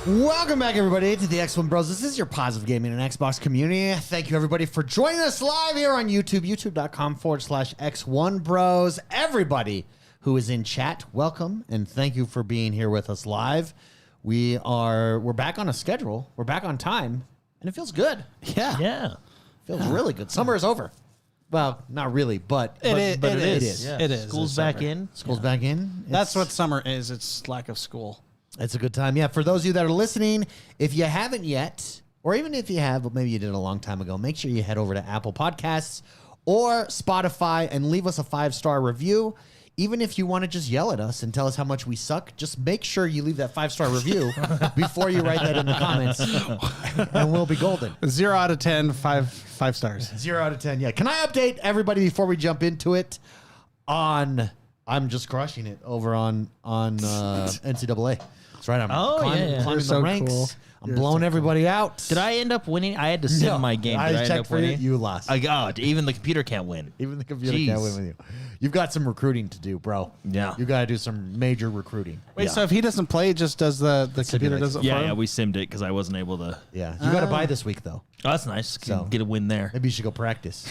Welcome back, everybody, to the XoneBros. This is your positive gaming and Xbox community. Thank you, everybody, for joining us live here on YouTube, youtube.com/XoneBros. Everybody who is in chat, welcome, and thank you for being here with us live. We're back on a schedule. We're back on time, and it feels good. Yeah. Feels really good. Summer is over. Well, not really, but it is. Yeah. It is. School's back in. School's back in. That's what summer is. It's lack of school. It's a good time. Yeah, for those of you that are listening, if you haven't yet, or even if you have, but maybe you did a long time ago, make sure you head over to Apple Podcasts or Spotify and leave us a 5-star review. Even if you want to just yell at us and tell us how much we suck, just make sure you leave that 5-star review before you write that in the comments, and we'll be golden. 0 out of 10, five stars. 0 out of 10, yeah. Can I update everybody before we jump into it on... I'm just crushing it over on NCAA. That's right. I'm climbing the so ranks. Cool. I'm blowing everybody out. Did I end up winning? I had to sim my game. Did I end up winning? You lost. Even the computer can't win. Even the computer can't win with you. You've got some recruiting to do, bro. Yeah. You got to do some major recruiting. Wait, so if he doesn't play, just does the computer does it for him? Yeah, we simmed it because I wasn't able to. Yeah. You got to buy this week, though. Oh, that's nice. So, get a win there. Maybe you should go practice.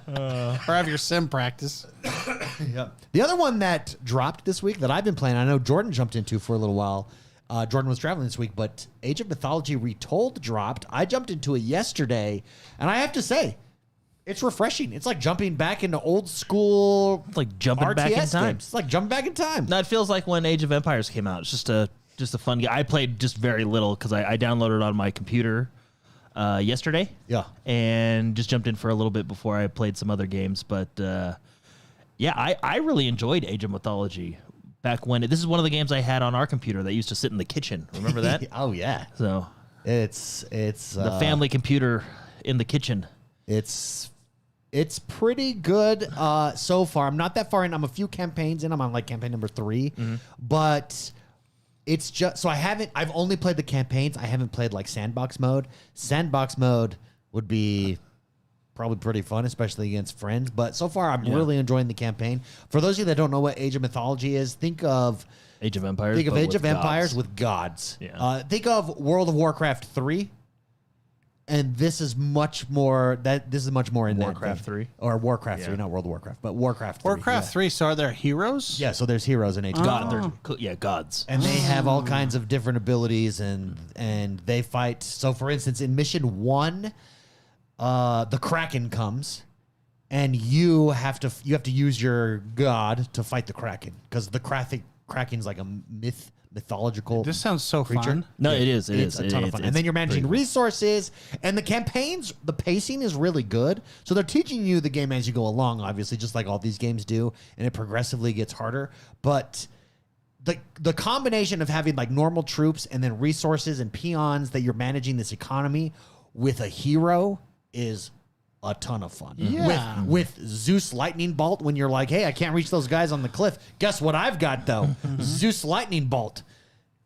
Or have your sim practice. Yeah. The other one that dropped this week that I've been playing, I know Jordan jumped into for a little while. Jordan was traveling this week, but Age of Mythology Retold dropped. I jumped into it yesterday, and I have to say, it's refreshing. It's like jumping back into old school. It's like jumping RTS back in time. Games. It's like jumping back in time. No, it feels like when Age of Empires came out. It's just a fun game. I played just very little because I downloaded it on my computer yesterday. Yeah. And just jumped in for a little bit before I played some other games. But yeah, I really enjoyed Age of Mythology back when this is one of the games I had on our computer that used to sit in the kitchen. Remember that? Oh yeah. So it's the family computer in the kitchen. It's pretty good so far. I'm not that far in. I'm a few campaigns in. I'm on like campaign number 3, but it's just so I've only played the campaigns. I haven't played like sandbox mode. Sandbox mode would be probably pretty fun, especially against friends. But so far, I'm really enjoying the campaign. For those of you that don't know what Age of Mythology is, think of Age of Empires. Think of Age of Empires with gods. Yeah. Think of World of Warcraft 3. And this is much more in Warcraft 3? Or Warcraft 3, not World of Warcraft, but Warcraft 3. Warcraft 3, so are there heroes? Yeah, so there's heroes in Age of Empires. Gods. And they have all kinds of different abilities and they fight. So for instance, in mission 1, the Kraken comes and you have to use your god to fight the Kraken because the Kraken's like a mythological. This sounds so creature. fun. No, it is. It's a ton of fun. And then you're managing resources, and the campaigns, the pacing is really good. So they're teaching you the game as you go along, obviously, just like all these games do, and it progressively gets harder. But the combination of having like normal troops and then resources and peons that you're managing this economy with a hero is a ton of fun. Yeah. With Zeus Lightning Bolt, when you're like, hey, I can't reach those guys on the cliff. Guess what I've got, though? Zeus Lightning Bolt.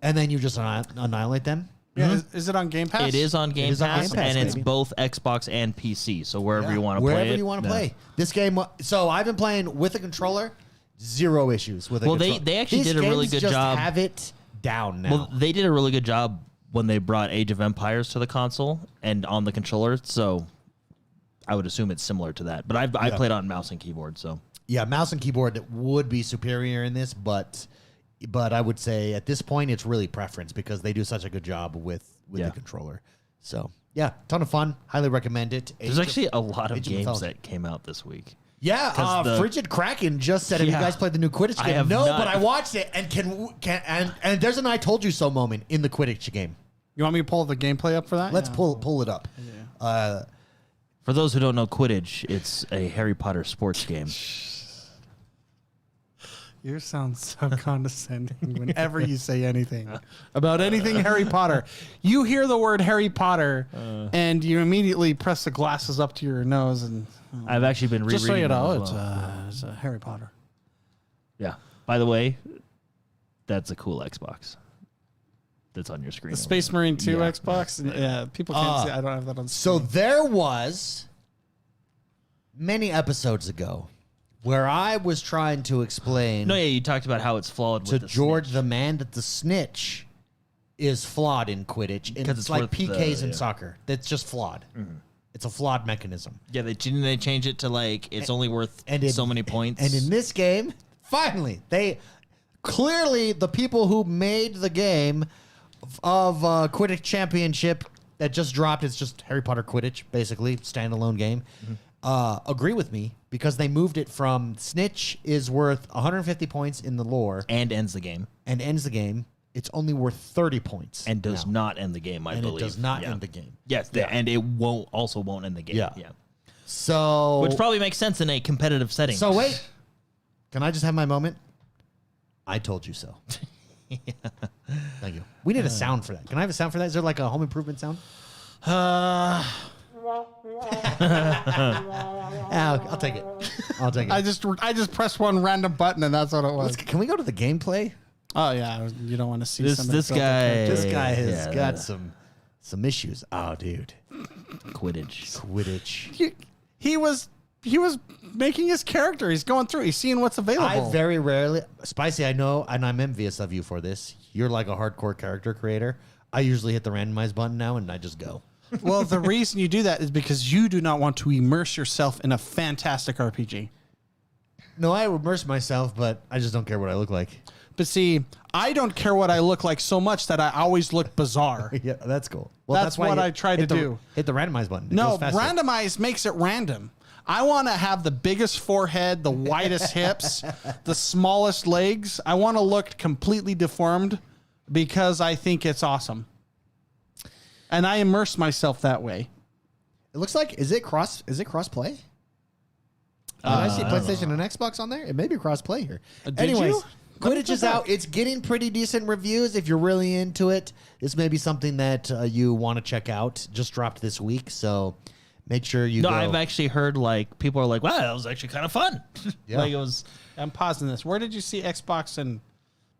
And then you just annihilate them. Yeah, is it on Game Pass? It is on Game Pass, and it's both Xbox and PC. So wherever you want to play it. Wherever you want to play. This game, so I've been playing with a controller, 0 issues with a controller. Well, they actually did a really good job. Have it down now. Well, they did a really good job when they brought Age of Empires to the console and on the controller. So I would assume it's similar to that. But I played on mouse and keyboard, so. Yeah, mouse and keyboard would be superior in this, but I would say at this point it's really preference because they do such a good job with the controller. So, yeah, ton of fun. Highly recommend it. There's actually a lot of games that came out this week. Yeah, Frigid Kraken just said, have you guys played the new Quidditch game? No, but I watched it, and and there's an I told you so moment in the Quidditch game. You want me to pull the gameplay up for that? Let's pull it up. Yeah. For those who don't know Quidditch, it's a Harry Potter sports game. You sound so condescending whenever you say anything about anything Harry Potter. You hear the word Harry Potter, and you immediately press the glasses up to your nose. And I've actually been rereading just so you know, them it's a Harry Potter. Yeah. By the way, that's a cool Xbox. That's on your screen. The Space Marine 2 Xbox? Yeah, people can't see. I don't have that on screen. So there was, many episodes ago, Where I was trying to explain No, yeah, you talked about how it's flawed to with the George snitch. the man that the snitch is flawed in Quidditch. And it's like worth PKs the- in yeah. soccer. That's just flawed. It's a flawed mechanism. Yeah, didn't they change it to like it's only worth in- so many points? And in this game, finally, they clearly the people who made the game of Quidditch Championship that just dropped, it's just Harry Potter Quidditch, basically, standalone game, agree with me because they moved it from Snitch is worth 150 points in the lore and ends the game. and ends the game. It's only worth 30 points. And does now. not end the game, I And believe. it does not Yeah. end the game. Yes, and it won't end the game. Yeah. yeah. So, Which probably makes sense in a competitive setting. so wait, can I just have my moment? I told you so. Thank you. We need a sound for that. Can I have a sound for that? Is there like a home improvement sound? I'll take it. I'll take it. I just pressed one random button and that's what it was. Can we go to the gameplay? Oh yeah, you don't want to see This somebody build a guy- character. This guy has Yeah, got yeah. some issues. Oh, dude, Quidditch. Quidditch. He was making his character. He's going through. He's seeing what's available. I very rarely, Spicy. I know, and I'm envious of you for this. You're like a hardcore character creator. I usually hit the randomize button now, and I just go. Well, the reason you do that is because you do not want to immerse yourself in a fantastic RPG. No, I immerse myself, but I just don't care what I look like. But see, I don't care what I look like so much that I always look bizarre. Yeah, that's cool. That's why what you I tried hit to the- do. Hit the randomize button. It No, goes faster. randomize makes it random. I want to have the biggest forehead, the widest hips, the smallest legs. I want to look completely deformed because I think it's awesome. And I immerse myself that way. It looks like is it cross play? Did I see PlayStation and Xbox on there? It may be cross play here. Did Anyways, you? Let me Quidditch check is that. out. It's getting pretty decent reviews. If you're really into it, this may be something that you want to check out. Just dropped this week, so make sure you No, go. I've actually heard like people are like, "Wow, that was actually kind of fun." Yeah. Like it was. I'm pausing this. Where did you see Xbox and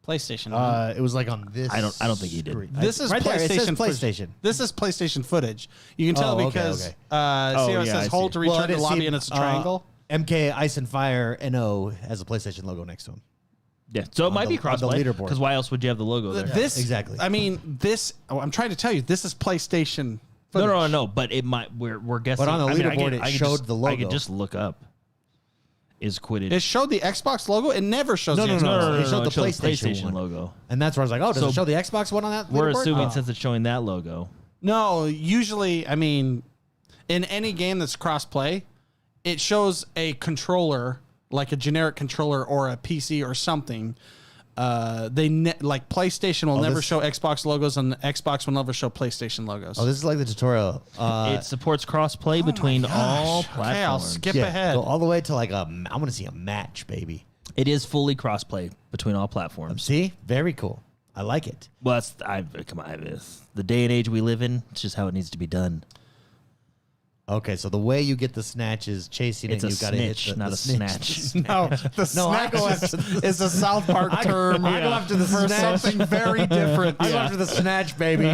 PlayStation? It was like on this. I don't think he did. screen. This is right there. It says PlayStation. PlayStation. This is PlayStation footage. You can tell Oh, okay, because okay. see how it yeah, I says see. hold to return to lobby and it's a triangle. MK Ice and Fire NO has a PlayStation logo next to him. Yeah, so it might be the- on the crossplay. leaderboard. Because why else would you have the logo there? This exactly. I mean, this. Oh, I'm trying to tell you, this is PlayStation. No, Footage. no. But it might. We're guessing. But on the I mean, leaderboard, it showed just, the I logo. could just look up. Is Quidditch? It showed the Xbox logo. It never shows. No, the no, Xbox. no. It showed the it showed PlayStation one. logo. And that's where I was like, oh, does So it show the Xbox one on that We're leaderboard? assuming Oh. since it's showing that logo. No, usually, I mean, in any game that's cross-play, it shows a controller, like a generic controller or a PC or something. Like PlayStation will never this- show Xbox logos, and Xbox will never show PlayStation logos. Oh, this is like the tutorial. It supports crossplay between all platforms. Okay, I'll skip Yeah, ahead. go all the way to like I want to see a match, baby. It is fully crossplay between all platforms. See, very cool. I like it. Well, come on, it's the day and age we live in. It's just how it needs to be done. Okay, so the way you get the snatch is chasing It's it. a You got to hit snitch, the not a snitch. snatch. No, the No, I snatch go is, after is a South Park term. I go after the for snatch. something very different. I go after the snatch, baby.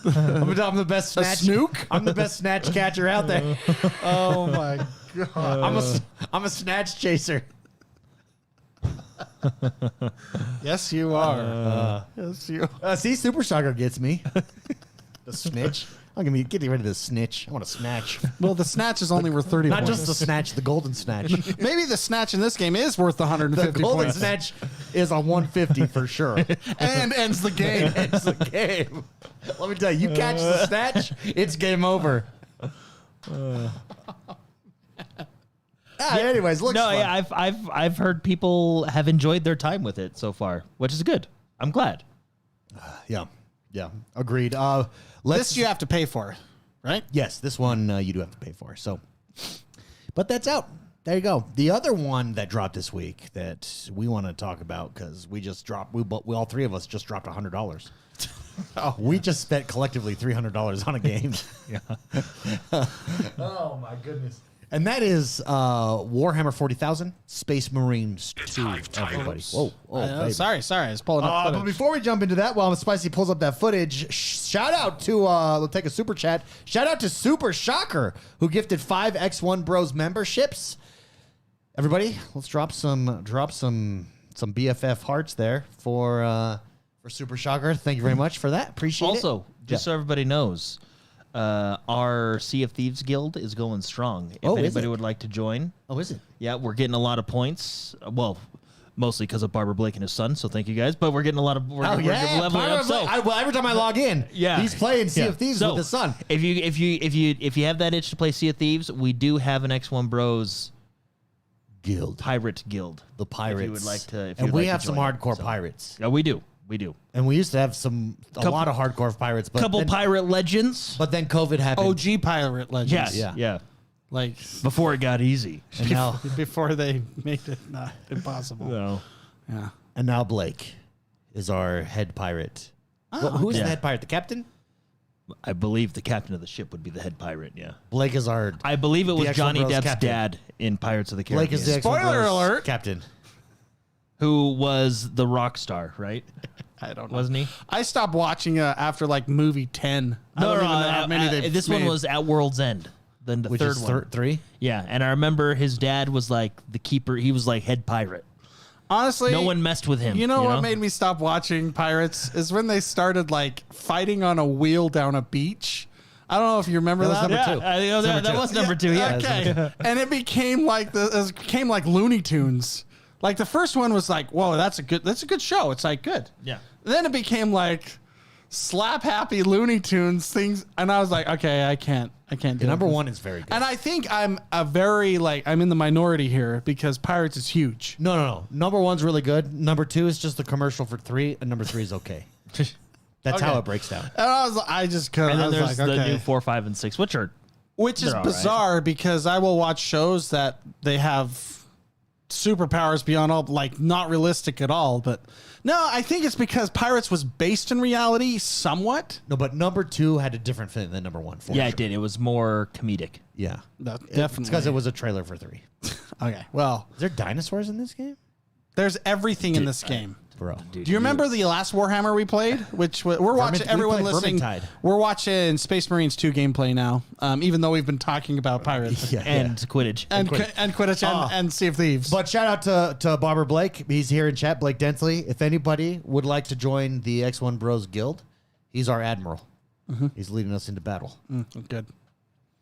I'm the best snatch. snook? I'm the best snatch catcher out there. Oh my god! I'm a snatch chaser. Yes, you are. Yes, you. See, Super Shocker gets me. The snitch. I'm gonna get rid of the snitch. I want a snatch. Well, the snatch is only worth 30 Not points. just the snatch, the golden snatch. Maybe the snatch in this game is worth The 150 golden points. snatch is a 150 for sure. And ends the game. It's the game. Let me tell you, you catch the snatch, it's game over. Anyways, looks No, fun. yeah, I've heard people have enjoyed their time with it so far, which is good. I'm glad. yeah, agreed. This you have to pay for, right? Yes, this one you do have to pay for. So, but that's out. There you go. The other one that dropped this week that we want to talk about because we just dropped. We all three of us just dropped $100. We just spent collectively $300 on a game. Oh my goodness! And that is Warhammer 40,000 Space Marines 2. Everybody, whoa, baby. Sorry. I was pulling up But footage. before we jump into that, while Spicy pulls up that footage, shout out to, we'll take a super chat. Shout out to Super Shocker, who gifted 5 XoneBros memberships. Everybody, let's drop some BFF hearts there for Super Shocker. Thank you very much for that. Appreciate it. Also, just so everybody knows, our Sea of Thieves guild is going strong. If anybody would like to join. Oh, is it? Yeah, we're getting a lot of points. Well, mostly because of Barbara Blake and his son, so thank you guys. But we're getting a lot of we're leveling up. So well, every time I log in, he's playing Sea of Thieves with his son. If you have that itch to play Sea of Thieves, we do have an X1Bros guild, pirate guild. The pirates. If you would like to, and we have some hardcore pirates. Yeah, we do. And we used to have a lot of hardcore pirates, but couple pirate legends. But then COVID happened. OG pirate legends. Yes, yeah. Like before it got easy. And now before they made it not impossible. No. Yeah. And now Blake is our head pirate. Who's the head pirate? The captain? I believe the captain of the ship would be the head pirate, yeah. Blake is our... I believe it was Johnny XoneBros Depp's captain. dad in Pirates of the Caribbean. Blake is the Spoiler XoneBros alert. captain. Who was the rock star, right? I don't know. Wasn't he? I stopped watching after like movie 10. I don't even know how many they've this made. one was at World's End. Then the Which third is one. 3? Yeah, and I remember his dad was like the keeper. He was like head pirate. Honestly, No one messed with him. You know what made me stop watching Pirates is when they started like fighting on a wheel down a beach. I don't know if you remember that. That was number 2. I think that was number 2. Yeah. Okay. And it became like Looney Tunes. Like the first one was like, whoa, that's a good show. It's like good. Yeah. Then it became like slap happy Looney Tunes things, and I was like, okay, I can't do Number it. 1 is very good. And I think I'm I'm in the minority here because Pirates is huge. No. Number 1's really good. Number 2 is just the commercial for 3, and number 3 is okay. That's how it breaks down. And I just couldn't. And I then was there's like, the okay. new 4, 5, and 6, which Which is they're all bizarre because I will watch shows that they have superpowers beyond all, like not realistic at all. But no, I think it's because Pirates was based in reality somewhat. No, but number 2 had a different thing than number 1. Yeah, it did. It was more comedic. Yeah. No, It's definitely. because it was a trailer for 3. Okay, well, Is there dinosaurs in this game? there's everything in this game. Bro. Dude, Do you remember the last Warhammer we played? Which we're watching. we Everyone played listening, Vermintide. we're watching Space Marines 2 gameplay now. Even though we've been talking about Pirates And Quidditch. and Quidditch and Sea of Thieves. But shout out to Barbara Blake. He's here in chat, Blake Densley. If anybody would like to join the X1Bros Guild, he's our admiral. He's leading us into battle. Good.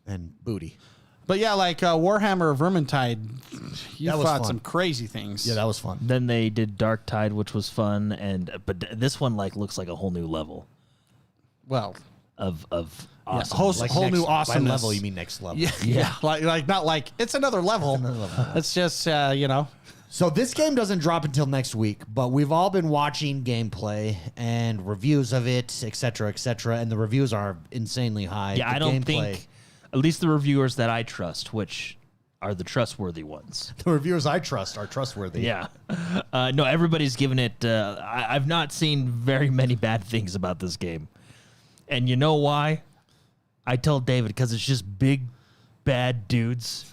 And booty. But yeah, like Warhammer Vermintide, you That was fought fun. some crazy things. Yeah, that was fun. Then they did Dark Tide, which was fun, but this one like looks like a whole new level Well, of yeah, awesome. whole new By awesomeness. level, you mean next level. Yeah. like not like it's another level. It's just So this game doesn't drop until next week, but we've all been watching gameplay and reviews of it, et cetera, and the reviews are insanely high. Yeah, The I don't gameplay- think, at least the reviewers that I trust, which are the trustworthy ones. the reviewers I trust are trustworthy. Yeah. No, everybody's given it. I've not seen very many bad things about this game. And you know why? I told David, because it's just big, bad dudes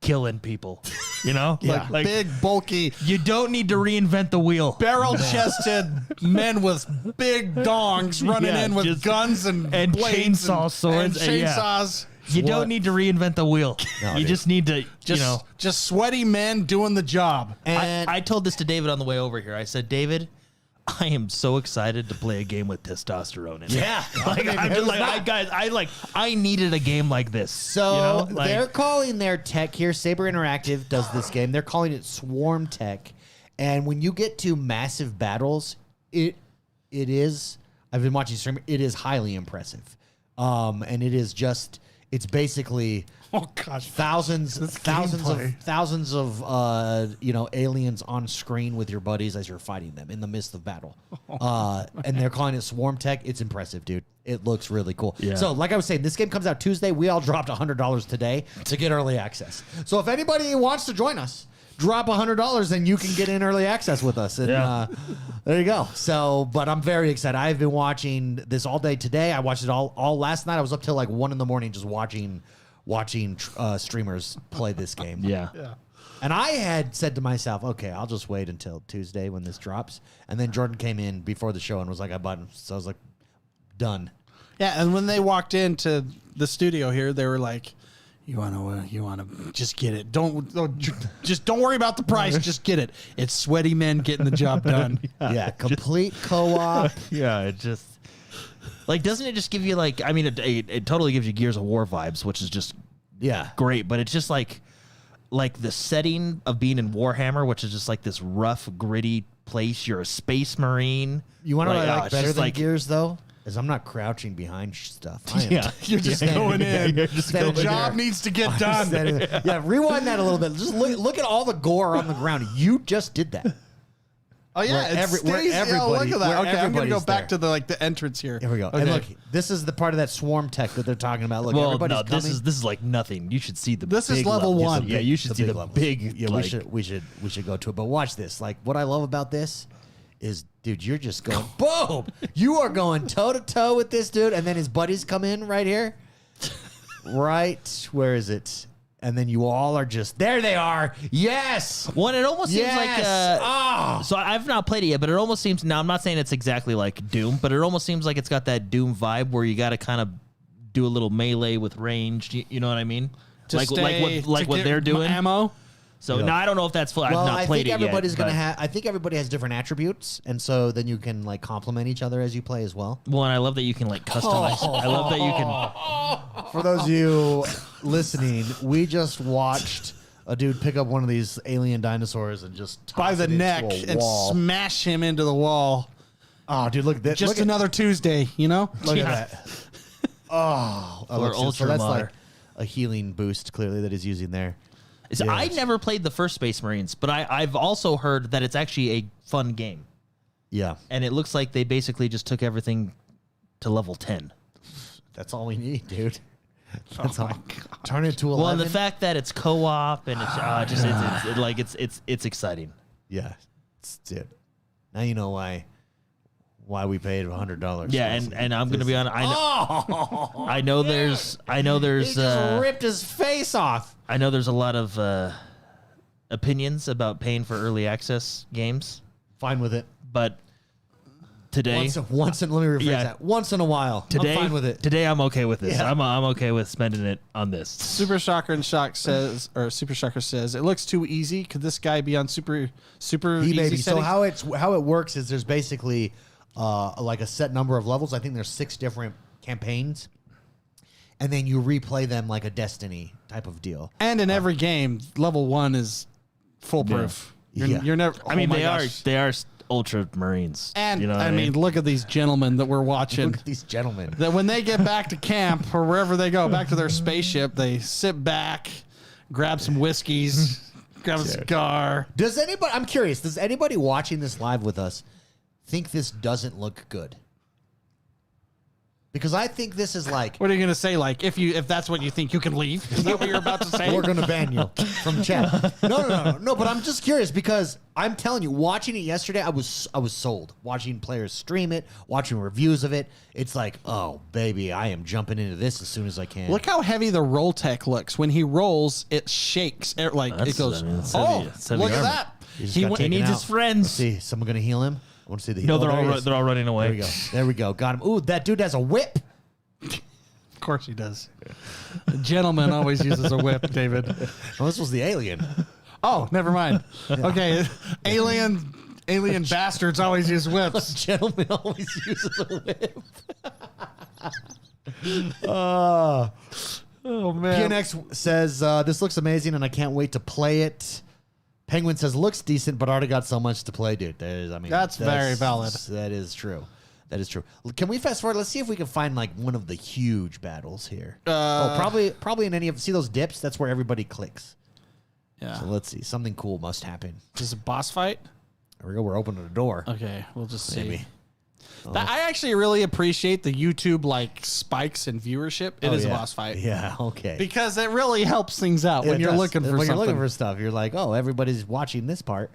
killing people. You know? like big, bulky, You don't need to reinvent the wheel. barrel-chested men with big dongs running Yeah, in with just- guns and blades chainsaw swords, and yeah. chainsaws. You don't need to reinvent the wheel. No, you dude. just need to, Just sweaty men doing the job. And I told this to David on the way over here. I said, David, I am so excited to play a game with testosterone in it. yeah, Like, I'm just like, I needed a game like this. So you know? Like, they're calling their tech here. Saber Interactive does this game. They're calling it Swarm Tech. And when you get to massive battles, it is. I've been watching stream. It is highly impressive, and it is just. It's basically Oh gosh, thousands gameplay. of aliens on screen with your buddies as you're fighting them in the midst of battle. And they're calling it Swarm Tech. It's impressive, dude. It looks really cool. Yeah. So, like I was saying, this game comes out Tuesday. We all dropped $100 today to get early access. So, if anybody wants to join us, drop $100 and you can get in early access with us. And there you go. So, but I'm very excited. I've been watching this all day today. I watched it all last night. I was up till like 1 a.m. just watching streamers play this game. yeah. And I had said to myself, okay, I'll just wait until Tuesday when this drops. And then Jordan came in before the show and was like, I bought it. So I was like, done. Yeah, and when they walked into the studio here, they were like, You wanna just get it. Don't worry about the price. Just get it. It's sweaty men getting the job done. Yeah, complete co-op. Yeah, it just like doesn't it just give you like I mean it totally gives you Gears of War vibes, which is just great, but it's just like the setting of being in Warhammer, which is just like this rough, gritty place. You're a space marine. You want to like, like better than like, Gears though? Is I'm not crouching behind stuff. You're just going in. The job needs to get done. Yeah, rewind that a little bit. Just look at all the gore on the ground. You just did that. Oh yeah, where everybody. look at that. Okay, I'm gonna go everybody's back there. to the entrance here. Here we go. Okay. And look, this is the part of that swarm tech that they're talking about. Look, well, everybody's no, coming. this is like nothing. You should see the. This is big level levels. one. Yeah, you should see the levels. big. Yeah, like, we should go to it. But watch this. Like what I love about this is, dude, you're just going boom. You are going toe to toe with this dude, and then his buddies come in right here. Right, where is it? And then you all are just there. They are. Yes. Well, it almost seems like. Oh. So I've not played it yet, but it almost seems. Now I'm not saying it's exactly like Doom, but it almost seems like it's got that Doom vibe where you got to kind of do a little melee with range. You know what I mean? Like what they're doing. Ammo. So now I don't know if that's full. I've not played it yet. I think everybody has different attributes, and so then you can like complement each other as you play as well. Well, and I love that you can like customize. I love that you can. For those of you listening, we just watched a dude pick up one of these alien dinosaurs and just toss By the it into neck a and wall. smash him into the wall. Oh, dude, look at that! Just another Tuesday, you know? Look at that! Oh, Or so that's Ultramar. like a healing boost, clearly that he's using there. So I never played the first Space Marines, but I've also heard that it's actually a fun game, Yeah, and it looks like they basically just took everything to level 10. that's all we need, dude. That's all. Turn it to 11. Well, and the fact that it's co-op and it's exciting. Yeah, dude. Now you know why we paid $100. Yeah, and I'm gonna be on. I know there's. He just ripped his face off. I know there's a lot of opinions about paying for early access games, Fine with it. but today, Once in let me rephrase that. Once in a while, today, I'm fine with it. Today, I'm okay with this. Yeah. I'm okay with spending it on this. Super Shocker says, it looks too easy. Could this guy be on super He easy may be. So settings? how it works is there's basically like a set number of levels. I think there's 6 different campaigns, and then you replay them like a Destiny type of deal. And in every game, level 1 is foolproof. Yeah. You're never. I mean, oh my they gosh. are Ultra Marines, And you know what I mean, look at these gentlemen that we're watching. Look at these gentlemen. That when they get back to camp or wherever they go, back to their spaceship, they sit back, grab some whiskeys, grab a cigar. I'm curious, does anybody watching this live with us think this doesn't look good? Because I think this is like, What are you gonna say? Like, if that's what you think, you can leave. Is that what you're about to say? we're going to ban you from chat. No. But I'm just curious because I'm telling you, watching it yesterday, I was sold. Watching players stream it, watching reviews of it, it's like, oh baby, I am jumping into this as soon as I can. Look how heavy the roll tech looks. When he rolls, it shakes. It goes. It's Oh, heavy look at armor. that. He needs his friends. Let's see, someone going to heal him? I want to see the. No, there they're all running away. There we go. Got him. Ooh, that dude has a whip. Of course he does. The gentleman always uses a whip, David. Oh, this was the alien. Oh, never mind. Okay, alien bastards always use whips. Gentleman always uses a whip. Oh man. PNX says this looks amazing and I can't wait to play it. Penguin says looks decent, but already got so much to play, dude. That's very valid. That is true. That is true. Can we fast forward? Let's see if we can find like one of the huge battles here. Probably in any of see those dips. That's where everybody clicks. Yeah. So let's see. Something cool must happen. Is this a boss fight? There we go. We're opening the door. Okay, we'll just see. Maybe. I actually really appreciate the YouTube like spikes in viewership. It is a boss fight. Yeah. Okay. Because it really helps things out when you're looking for when something. you're looking for stuff. You're like, oh, everybody's watching this part.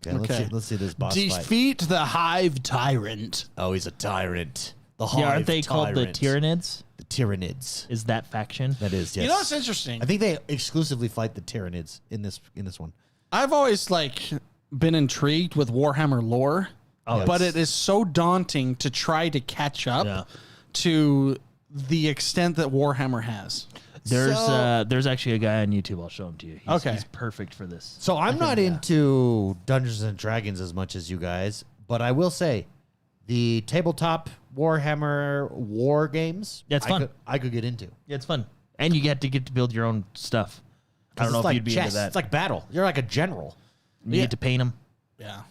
Okay. Let's see this boss fight. Defeat the Hive Tyrant. Oh, he's a tyrant. The Yeah, aren't they Hive called the Tyrant. Tyranids? The Tyranids. Is that faction? That is, yes. You know what's interesting? I think they exclusively fight the Tyranids in this one. I've always like been intrigued with Warhammer lore, but it is so daunting to try to catch up to the extent that Warhammer has. There's actually a guy on YouTube. I'll show him to you. He's perfect for this. So I'm not into Dungeons and Dragons as much as you guys, but I will say the tabletop Warhammer war games. Yeah, it's fun. I could get into. Yeah, it's fun, and you get to build your own stuff. I don't know if you'd be into that. It's like battle. You're like a general. You get to paint them. Yeah.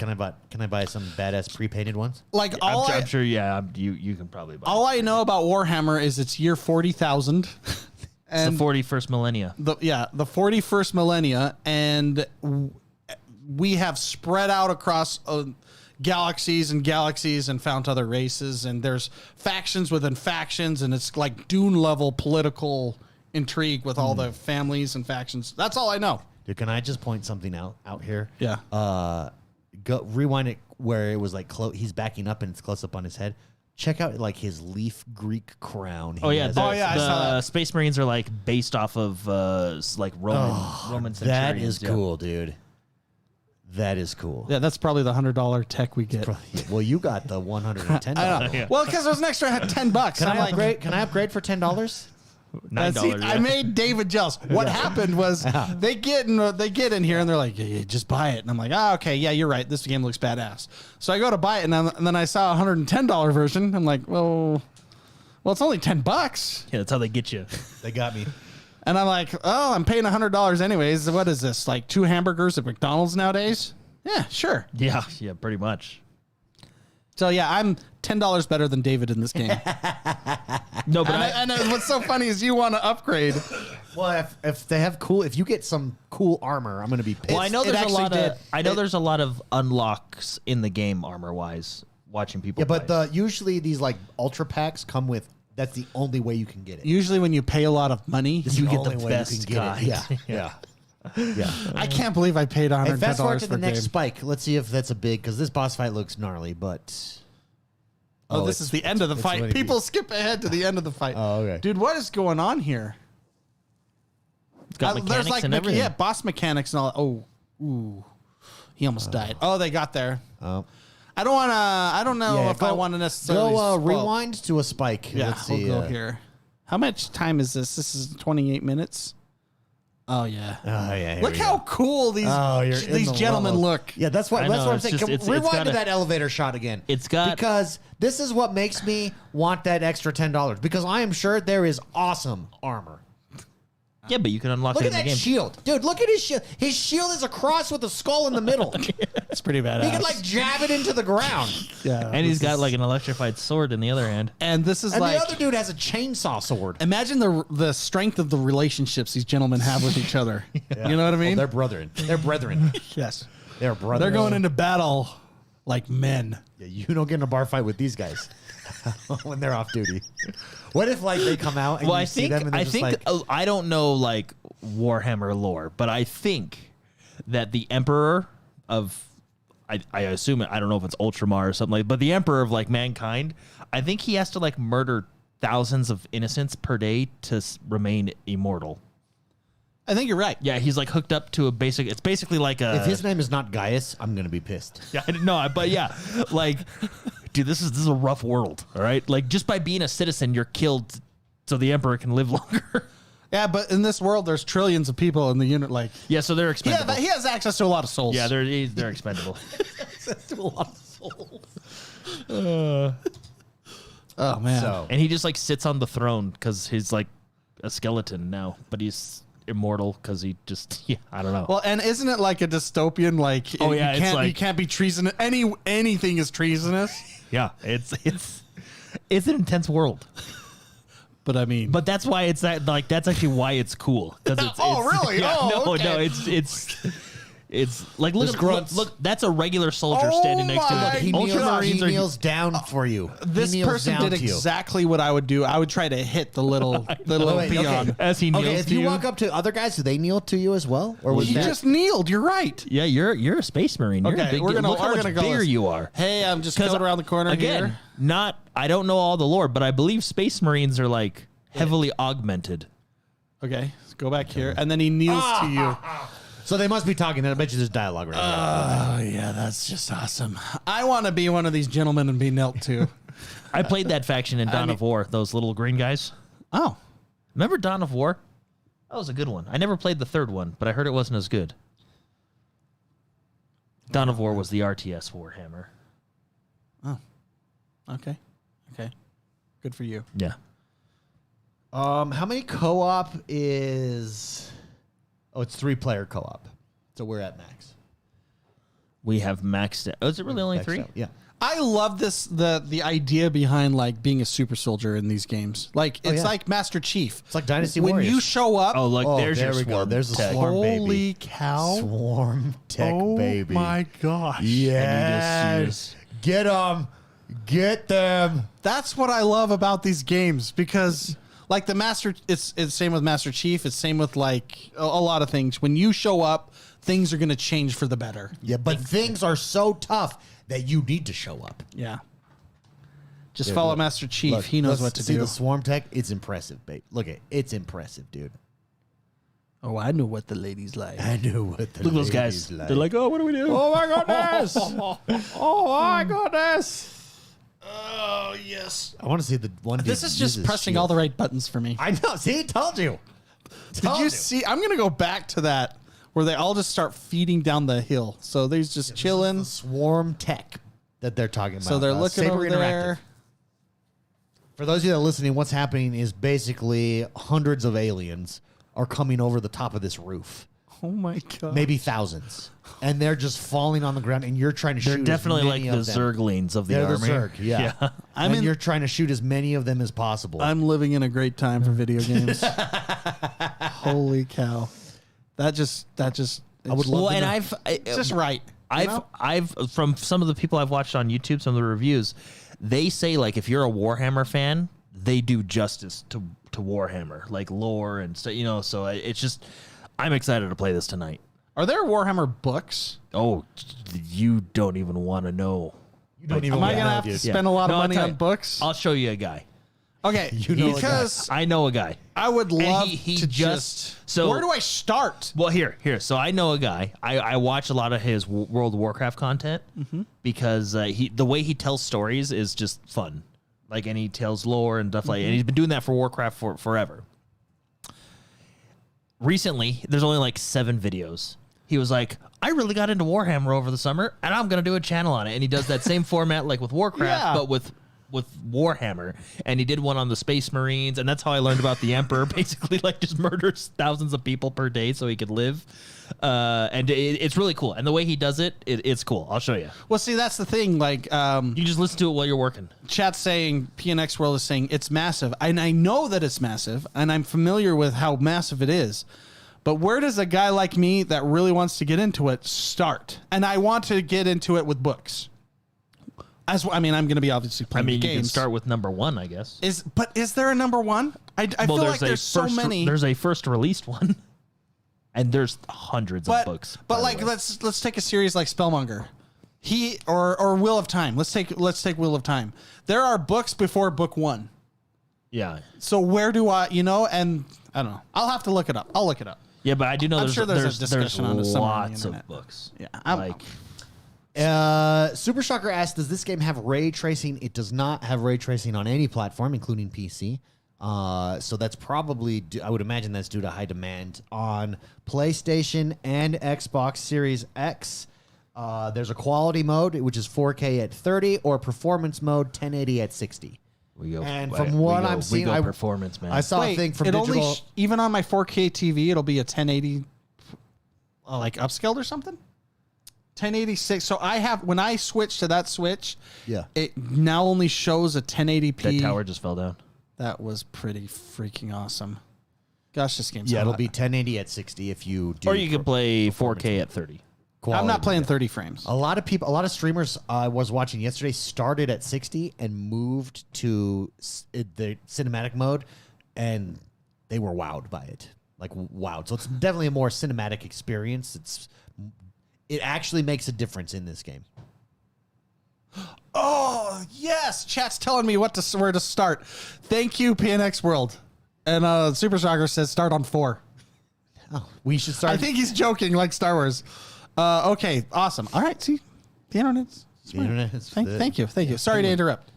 Can I buy some badass pre-painted ones? Like I'm sure. Yeah, you can probably buy. All I know about Warhammer is it's year 40,000. It's the 41st millennia. The 41st millennia, and we have spread out across galaxies and galaxies and found other races, and there's factions within factions, and it's like Dune level political intrigue with all the families and factions. That's all I know. Dude, can I just point something out here? Yeah. Go rewind it where it was like he's backing up and it's close up on his head. Check out like his leaf Greek crown. I saw that. The Space Marines are like based off of like Roman centurions. That is cool, dude. That is cool. Yeah, that's probably the $100 tech we get. Well, you got the $110. Yeah. Well, because there's an extra $10. Can I upgrade for $10? $9. I made David jealous. What happened was they get in here and they're like, yeah, just buy it. And I'm like, okay, yeah, you're right. This game looks badass. So I go to buy it, and then I saw a $110 version. I'm like, well, it's only $10. Yeah, that's how they get you. They got me. And I'm like, oh, I'm paying $100 anyways. What is this? Like 2 hamburgers at McDonald's nowadays? Yeah, sure. Yeah, pretty much. So yeah, I'm $10 better than David in this game. No, but and what's so funny is you want to upgrade. Well, if you get some cool armor, I'm gonna be pissed. Well, I know there's a lot of It- unlocks in the game armor wise. Watching people, Yeah, play. but usually these like ultra packs come with. That's the only way you can get it. Usually when you pay a lot of money, This is you the get the only way best you can get it. guide. Yeah. I can't believe I paid $110 Hey, fast forward to for the a next game. spike. Let's see if that's a big because this boss fight looks gnarly, but This is the end of the fight. really People skip ahead to the end of the fight. Oh, okay. Dude, what is going on here? It's got mechanics There's like and everything. yeah, boss mechanics and all. Oh, ooh, he almost died. Oh, they got there. oh. I don't know if I want to necessarily rewind to a spike. Yeah, Let's see. we'll go here. How much time is this? This is 28 minutes. Oh yeah. Oh yeah. here Look we how go. cool these the gentlemen level. look. Yeah, that's what I that's know, what I'm it's saying. just- Can- it's rewind got to a- that elevator shot again. It's got- because this is what makes me want that extra $10 because I am sure there is awesome armor. Yeah, but you can unlock Look it at in the that game. shield, dude. Look at his shield. His shield is a cross with a skull in the middle. It's pretty badass. He can like jab it into the ground. yeah, And he's got like an electrified sword in the other hand. and this is And like the other dude has a chainsaw sword. imagine the strength of the relationships these gentlemen have with each other. You know what I mean? They're brethren. They're brethren. yes. They're brothers. They're going into battle like men. Yeah, you don't get in a bar fight with these guys when they're off duty. What if like they come out and Well, you I see think them and they're I just think like, I don't know like Warhammer lore, but I think that the Emperor of I assume I don't know if it's Ultramar or something like, but the Emperor of like mankind, I think he has to like murder thousands of innocents per day to remain immortal. I think you're right. Yeah, he's like hooked up to a basic. It's basically like a. if his name is not Gaius, I'm gonna be pissed. Yeah, I didn't know, but yeah, like, dude, this is a rough world. All right, like just by being a citizen, you're killed, so the Emperor can live longer. Yeah, but in this world, there's trillions of people in the unit. Like, Yeah, so they're expendable. yeah, he has access to a lot of souls. Yeah, they're expendable. That's a lot of souls. Oh man. So And he just like sits on the throne because he's like a skeleton now, but he's immortal because he just I don't know. Well, and isn't it like a dystopian? Like, Oh, yeah, you it's like- can't be treasonous. Anything is treasonous. Yeah, it's an intense world. But I mean, But that's why it's that like that's actually why it's cool because it's Oh, really? yeah, Oh, no, okay. it's like look, There's look, grunts. look, that's a regular soldier Oh standing next to my him. he kneels, Ultramarines are down for you. this He kneels person down did to you. exactly what I would do. I would try to hit the little wait, peon. okay. as he kneels Okay, if to you you. walk up to other guys, do they kneel to you as well, or was He that just kneeled. You're right. Yeah, you're a space marine. You're a Okay, big we're deal. gonna Look how we're much gonna go bigger this. you are. Hey, I'm just 'Cause going around the corner again, here. I don't know all the lore, but I believe space marines are like heavily augmented. Okay, let's go back here, and then he kneels to you. So they must be talking. I bet you there's dialogue right now. Oh yeah, that's just awesome. I want to be one of these gentlemen and be knelt to. I played that faction in Dawn of War. Those little green guys. Oh, Remember Dawn of War? That was a good one. I never played the third one, but I heard it wasn't as good. Dawn of War was the RTS Warhammer. Oh, okay. Good for you. Yeah. How many co-op is... Oh, it's 3-player co-op. So we're at max. We have maxed out. Oh, is it really only Maxed 3? out, yeah. I love the idea behind like being a super soldier in these games. Like it's like Master Chief. It's like Dynasty when Warriors. you show up. Oh, look, there's there your we go. swarm There's a tech. swarm, baby. Holy cow! Swarm tech, baby. Oh my gosh! Yes. Get them. Get them. That's what I love about these games because, like the Master, it's same with Master Chief. It's same with like a lot of things. When you show up, things are going to change for the better. Yeah, but things are so tough that you need to show up. Yeah. Just Dude, follow look, Master Chief. Look, he knows let's what to see do. the swarm tech. It's impressive, babe. Look at it. It's impressive, dude. Oh, I know what the ladies like. I knew what the Look at those guys. They're like, oh, what do we do? oh my goodness. Oh my goodness. Oh yes. I want to see the one. This is just pressing all the right buttons for me. I know. See, told you. Did you see? I'm gonna go back to that where they all just start feeding down the hill. So they're just chilling. The swarm tech that they're talking about. So they're looking Saber over Interactive. there. For those of you that are listening, what's happening is basically hundreds of aliens are coming over the top of this roof. Oh my god. Maybe thousands. And they're just falling on the ground, and you're trying to shoot They're definitely as like many the of them. Zerglings of the They're army. the Zerg, yeah. And you're trying to shoot as many of them as possible. I'm living in a great time for video games. Holy cow. That just I would love Well, to and know. it's just right. I've from some of the people I've watched on YouTube, some of the reviews, they say like if you're a Warhammer fan, they do justice to Warhammer, like lore and stuff, so it's just I'm excited to play this tonight. Are there Warhammer books? Oh, you don't even want to know. You don't even Am I want gonna know, have to dude. spend a lot of No, I'll money tell on you. books? I'll show you a guy. Okay, You know a guy. because I know a guy. I would love he to just- just. so- where do I start? Well, here. So I know a guy. I watch a lot of his World of Warcraft content because the way he tells stories is just fun. Like, and he tells lore and stuff like, and he's been doing that for Warcraft for forever. Recently, there's only like 7 videos. He was like, I really got into Warhammer over the summer, and I'm gonna do a channel on it. And he does that same format like with Warcraft, Yeah. but with Warhammer. And he did one on the Space Marines, and that's how I learned about the Emperor. Basically, like just murders thousands of people per day so he could live. And it's really cool. And the way he does it, it's cool. I'll show you. Well, see, that's the thing. Like, You just listen to it while you're working. chat's saying, PNX World is saying it's massive. And I know that it's massive, and I'm familiar with how massive it is. But where does a guy like me that really wants to get into it start? And I want to get into it with books. I'm going to be obviously I playing mean, the you can games. start with number 1, I guess. But is there a number one? I feel like there's so many. There's a first released one, and there's hundreds of books. But by like, the way. let's take a series like Spellmonger, or Wheel of Time. Let's take Wheel of Time. There are books before book 1. Yeah. So where do I? And I don't know. I'll have to look it up. I'll look it up. Yeah, but I do know I'm there's, sure there's a discussion on it somewhere on the lots internet. of books. Yeah, Super Shocker asked, does this game have ray tracing? It does not have ray tracing on any platform, including PC. So that's probably, I would imagine that's due to high demand on PlayStation and Xbox Series X. There's a quality mode, which is 4K at 30, or performance mode, 1080 at 60. We go. And from what I'm seeing, we go performance, man. I saw a thing from digital. Even on my 4K TV, it'll be a 1080, like upscaled or something. 1086. So I have, when I switch to that switch, Yeah. it now only shows a 1080p. that tower just fell down. That was pretty freaking awesome. Gosh, this game's Yeah, it'll hot. be 1080 at 60 if you do. Or you can play 4K at 30. I'm not playing mode. 30 frames. A lot of streamers I was watching yesterday started at 60 and moved to the cinematic mode, and they were wowed by it. Like wowed. So it's definitely a more cinematic experience. It actually makes a difference in this game. Oh, yes. Chat's telling me where to start. Thank you, PNX World. And Super Shocker says start on 4. Oh, we should start. I think he's joking like Star Wars. Okay, awesome. All right, see, the internet's smart. internet is Thank you. Sorry to interrupt.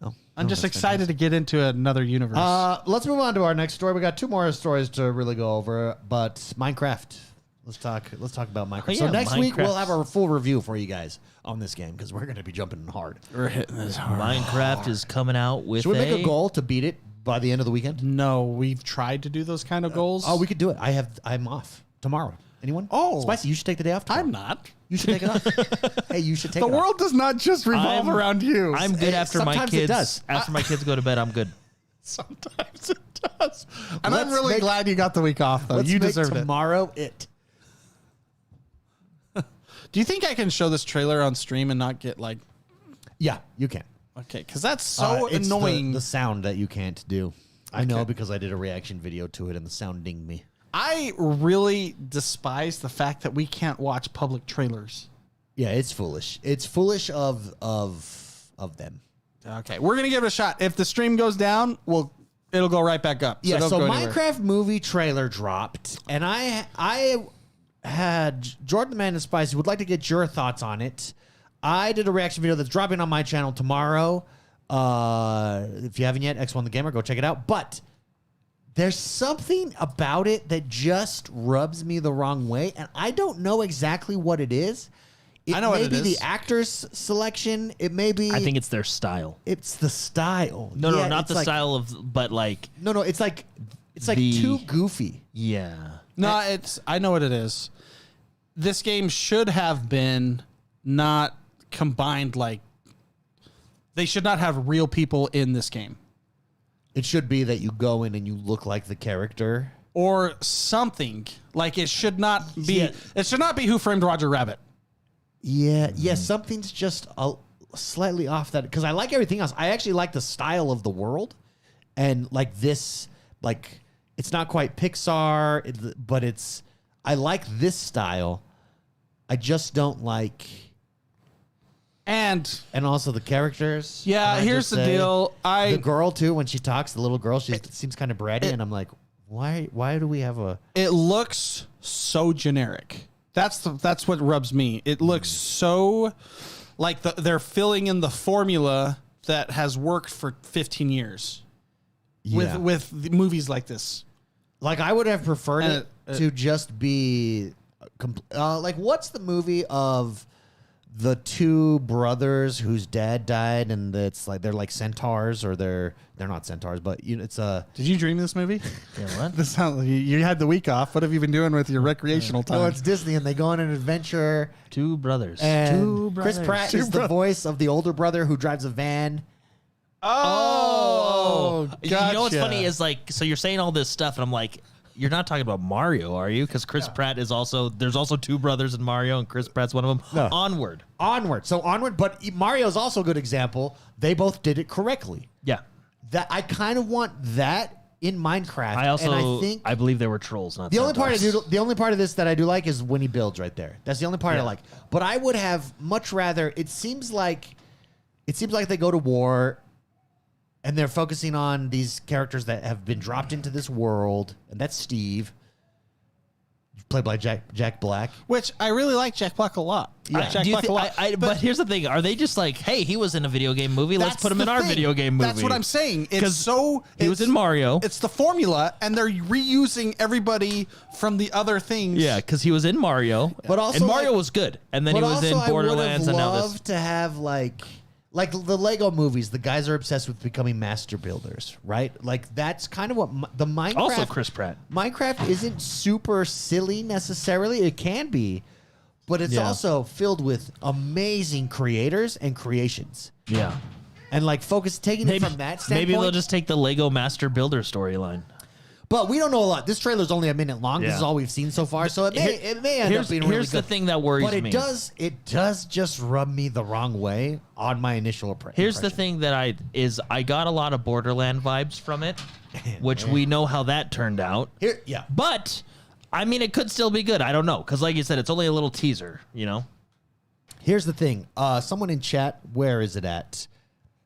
No. I'm just excited to get into another universe. Let's move on to our next story. We got 2 more stories to really go over, but Minecraft. Let's talk about Minecraft. So next week we'll have a full review for you guys on this game because we're going to be jumping hard. We're hitting this hard. Minecraft is coming out with. Should we make a goal to beat it by the end of the weekend? No, we've tried to do those kind of goals. Oh, we could do it. I'm off tomorrow. Anyone? Oh. Spicy, you should take the day off tomorrow. I'm not. You should take it off. Hey, you should take The it off. world does not just revolve around you. I'm good after my sometimes it kids. does. After my kids go to bed, I'm good. Sometimes it does. And I'm Let's really make- glad you got the week off, though. Let's You make deserved it. tomorrow it. Do you think I can show this trailer on stream and not get like... Yeah, you can. Okay, because that's so It's annoying. The sound that you can't do. I know because I did a reaction video to it and the sound dinged me. I really despise the fact that we can't watch public trailers. Yeah, it's foolish. It's foolish of them. Okay, we're gonna give it a shot. If the stream goes down, it'll go right back up. Yeah, don't so go anywhere. Minecraft movie trailer dropped, and I had Jordan the Man and Spicy would like to get your thoughts on it. I did a reaction video that's dropping on my channel tomorrow. If you haven't yet, X1 the Gamer, go check it out. But there's something about it that just rubs me the wrong way, and I don't know exactly what it is. I know what it may be is. the actors' selection. It may be. I think it's their style. it's the style. No, Yeah, not it's the like- style of, but like, No, it's like The- too goofy. yeah. No, I know what it is. This game should have been not combined like they should not have real people in this game. It should be that you go in and you look like the character. Or something. Like it should not be Yeah. it should not be Who Framed Roger Rabbit. Yeah, something's just slightly off that because I like everything else. I actually like the style of the world, and like this, like it's not quite Pixar, but it's. I like this style. I just don't like, And and also the characters. yeah, Can I here's just the say? deal. The girl too, when she talks, the little girl, she seems kind of bratty, and I'm like, why do we have a? It looks so generic. That's what rubs me. It looks so like they're filling in the formula that has worked for 15 years Yeah. with the movies like this. Like I would have preferred And it to just be, like what's the movie of the 2 brothers whose dad died, and it's like they're like centaurs, or they're not centaurs, but it's a. Did you dream this movie? Yeah, what? This sounds you had the week off. What have you been doing with your recreational time? No, it's Disney, and they go on an adventure. Two brothers. And Chris Pratt is the voice of the older brother who drives a van. Oh, You know what's gotcha. funny is like, so you're saying all this stuff, and I'm like, you're not talking about Mario, are you? Because Chris Pratt is also, there's also 2 brothers in Mario, and Chris Pratt's one of them. No. Onward. So onward, but Mario's also a good example. They both did it correctly. Yeah. That I kind of want that in Minecraft. I also, and I think I believe they were trolls, not the only part centaurs. the only part of this that I do like is when he builds right there. That's the only part I like. But I would have much rather. It seems like they go to war, and they're focusing on these characters that have been dropped into this world, and that's Steve, played by Jack Black. Which I really like Jack Black a lot. I like Jack Do you Black a lot. but here's the thing: are they just like, hey, he was in a video game movie? Let's That's put him the in our thing. video game movie. That's what I'm saying. It's 'Cause so he was in Mario. It's the formula, and they're reusing everybody from the other things. Yeah, because he was in Mario, But also, and Mario like- was good, and then he But was in also, Borderlands, I and would now have this. loved to have like the Lego movies. The guys are obsessed with becoming master builders, right? Like that's kind of what the Minecraft. Also, Chris Pratt. Minecraft isn't super silly necessarily. It can be, but it's Yeah. also filled with amazing creators and creations. Yeah, And like taking it from that standpoint. maybe they'll just take the Lego Master Builder storyline. But we don't know a lot. This trailer's only a minute long. This Yeah. is all we've seen so far. So it may end up being really Here's good. the thing that worries But me. it does just rub me the wrong way on my initial Here's the impression. thing that I got a lot of Borderland vibes from it, which we know how that turned out. Yeah. But I mean, it could still be good. I don't know, because like you said, it's only a little teaser. You know. Here's the thing. Someone in chat, where is it at?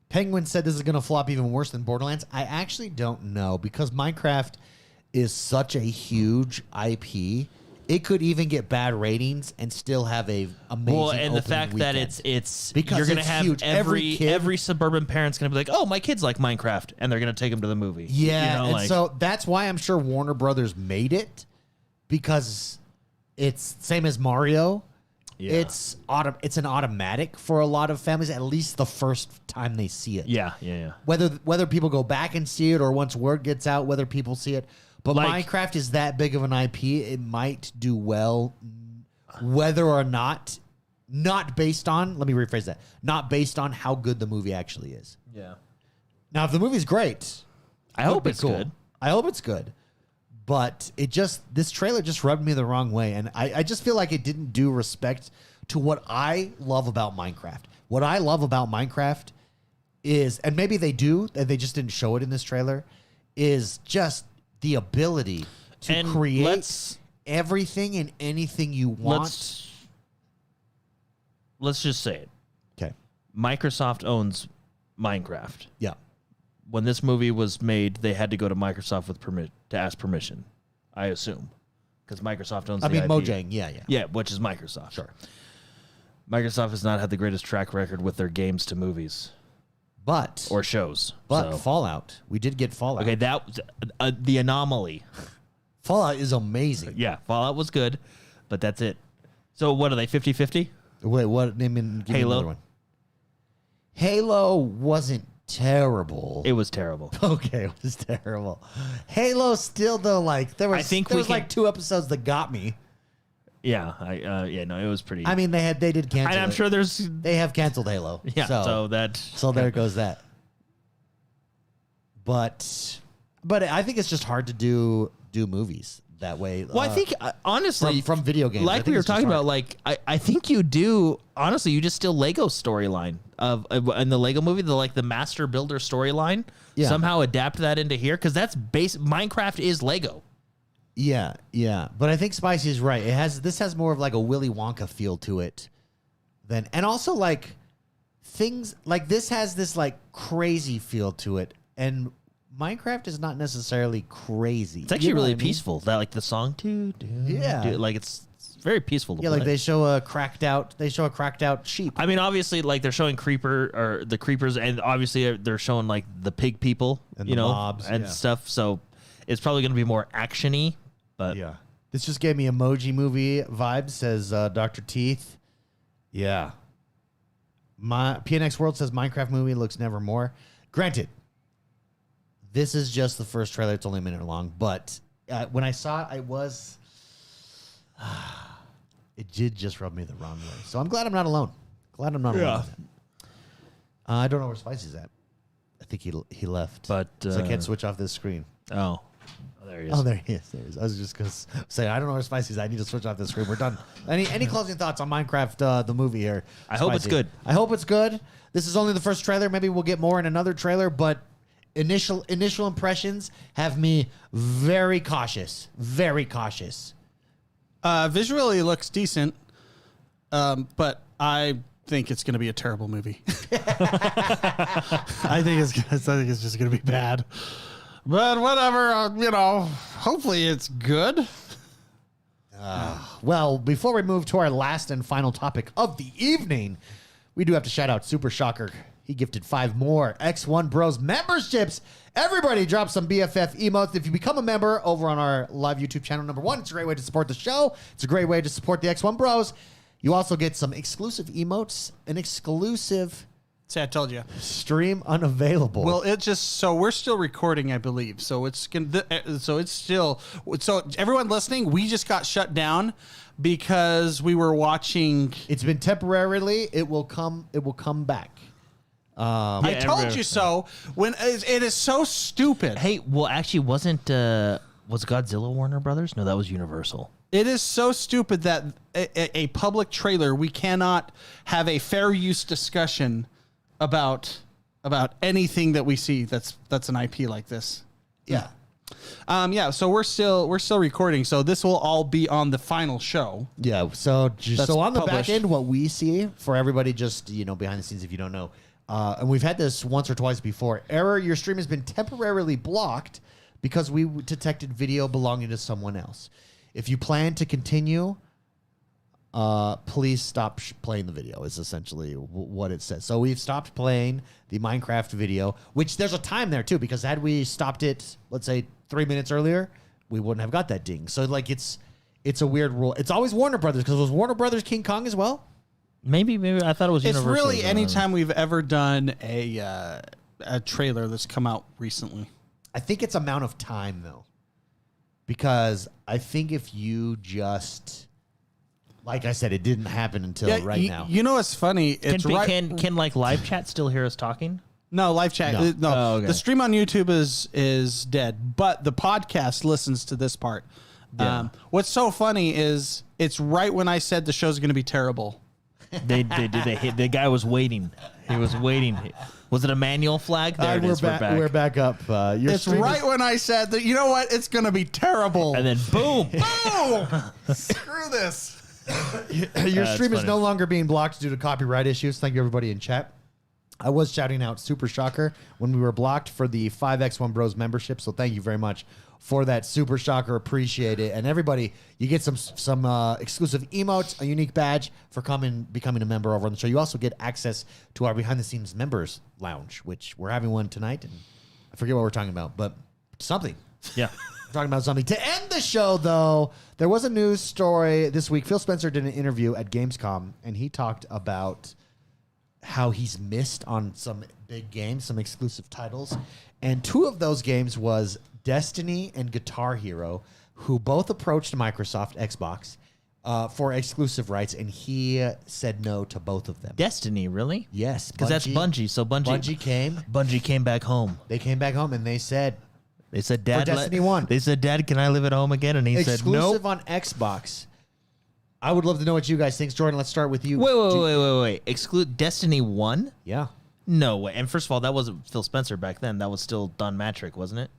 Penguin said this is going to flop even worse than Borderlands. I actually don't know because Minecraft is such a huge IP. it could even get bad ratings and still have a amazing. Well, and the fact weekend. that it's Because you're gonna it's have huge. every suburban parent's gonna be like, oh, my kids like Minecraft, and they're gonna take them to the movie. Yeah, you know, and like, so that's why I'm sure Warner Brothers made it, because it's same as Mario. Yeah. It's an automatic for a lot of families, at least the first time they see it. yeah. Whether people go back and see it, or once word gets out, whether people see it. But Like- Minecraft is that big of an IP; it might do well, whether or not based on. Let me rephrase that: not based on how good the movie actually is. Yeah. Now, if the movie's great, I hope it'll be it's good. I hope it's good. But this trailer just rubbed me the wrong way. And I just feel like it didn't do respect to what I love about Minecraft. What I love about Minecraft is, and maybe they do, and they just didn't show it in this trailer, is just the ability to And create everything and anything you want. Let's just say it. Okay. Microsoft owns Minecraft. Yeah. When this movie was made, they had to go to Microsoft to ask permission, I assume, because Microsoft owns. I the mean, IP. Mojang. Yeah. Yeah, which is Microsoft. Sure. Microsoft has not had the greatest track record with their games to movies But or shows. so. Fallout. We did get Fallout. Okay, that was the anomaly. Fallout is amazing. Yeah, Fallout was good, but that's it. So what are they, 50-50? Wait, what? Name and give me Halo? another one. Halo wasn't terrible. It was terrible. Okay, it was terrible. Halo still though, like there was like 2 episodes that got me. Yeah, no, it was pretty. I mean, they did cancel. and I'm it. sure there's they have canceled Halo. yeah. So there goes that. But I think it's just hard to do movies that way. Well, I think honestly, from video games, I like think we were it's just talking hard. about, like I think you do. Honestly, you just steal Lego storyline of in the Lego movie, the master builder storyline. Yeah. Somehow adapt that into here, because that's Minecraft is Lego. Yeah. But I think Spicy is right. This has more of like a Willy Wonka feel to it and also like things like this has this like crazy feel to it, and Minecraft is not necessarily crazy. It's actually really peaceful. That like the song too. Yeah. Like it's very peaceful to Yeah, play. like they show a cracked out sheep. I mean, obviously, like they're showing the creepers, and obviously they're showing like the pig people, And the mobs, and yeah. stuff. So it's probably going to be more actiony. But Yeah. This just gave me Emoji Movie vibes, says Dr. Teeth. Yeah. My PNX World says Minecraft movie looks never more. Granted, this is just the first trailer. It's only a minute long. But when I saw it, it did just rub me the wrong way. So I'm glad I'm not alone. Glad I'm not alone with that. I don't know where Spicy's at. I think he left. But, so I can't switch off this screen. oh, there he is. Oh, there he is. I was just going to say, I don't know where Spicy's at. I need to switch off this screen. We're done. Any closing thoughts on Minecraft, the movie here? I hope it's good. I hope it's good. This is only the first trailer. Maybe we'll get more in another trailer, but initial impressions have me very cautious. Very cautious. Visually, it looks decent, but I think it's going to be a terrible movie. I think it's just going to be bad. But whatever, hopefully it's good. Well, before we move to our last and final topic of the evening, we do have to shout out Super Shocker. He gifted 5 more XoneBros memberships. Everybody drop some BFF emotes. If you become a member over on our live YouTube channel, number 1, it's a great way to support the show. It's a great way to support the XoneBros. You also get some exclusive emotes, an exclusive See, I told you. stream unavailable. Well, so we're still recording, I believe. So it's so everyone listening, we just got shut down because we were watching. it's been temporarily. It will come back. I told you so. When it is so stupid. Hey, well, actually, was Godzilla Warner Brothers? No, that was Universal. It is so stupid that a public trailer, we cannot have a fair use discussion about anything that we see that's an IP like this. Yeah. So we're still recording. So this will all be on the final show. Yeah. So That's on the back published. end, what we see for everybody, just behind the scenes, if you don't know, and we've had this once or twice before. Error: your stream has been temporarily blocked because we detected video belonging to someone else. if you plan to continue, please stop playing the video is essentially what it says. So we've stopped playing the Minecraft video, which there's a time there too, because had we stopped it, let's say 3 minutes earlier, we wouldn't have got that ding. So like it's a weird rule. It's always Warner Brothers, because it was Warner Brothers King Kong as well. Maybe I thought it was It's Universal. really anytime we've ever done a trailer that's come out recently. I think it's amount of time though, because I think if you just, like I said, it didn't happen until now. You know what's funny? It's Can like live chat still hear us talking? No, live chat. No. No, Oh, okay. The stream on YouTube is dead, but the podcast listens to this part. Yeah. What's so funny is it's right when I said the show's going to be terrible. They hit. The guy was waiting. He was waiting. Was it a manual flag? There it is. We're back. We're back up. It's right when I said that. You know what? It's going to be terrible. And then boom. boom. Screw this. Your stream is funny. no longer being blocked due to copyright issues. Thank you, everybody in chat. I was shouting out Super Shocker when we were blocked for the 5X1Bros membership, so thank you very much for that, Super Shocker. Appreciate it. And everybody, you get some exclusive emotes, a unique badge for becoming a member over on the show. You also get access to our behind-the-scenes members lounge, which we're having one tonight. And I forget what we're talking about, but something. Yeah. We're talking about something. To end the show, though, there was a news story this week. Phil Spencer did an interview at Gamescom, and he talked about how he's missed on some big games, some exclusive titles. And two of those games was Destiny and Guitar Hero, who both approached Microsoft, Xbox, for exclusive rights, and he said no to both of them. Destiny, really? Yes. Because that's Bungie. So Bungie came back home. They came back home, and they said, Dad, Destiny 1. They said, Dad, can I live at home again? And he said, no. exclusive on Xbox. I would love to know what you guys think. Jordan, let's start with you. Wait. Exclude Destiny 1? Yeah. No way. And first of all, that wasn't Phil Spencer back then. That was still Don Matrick, wasn't it?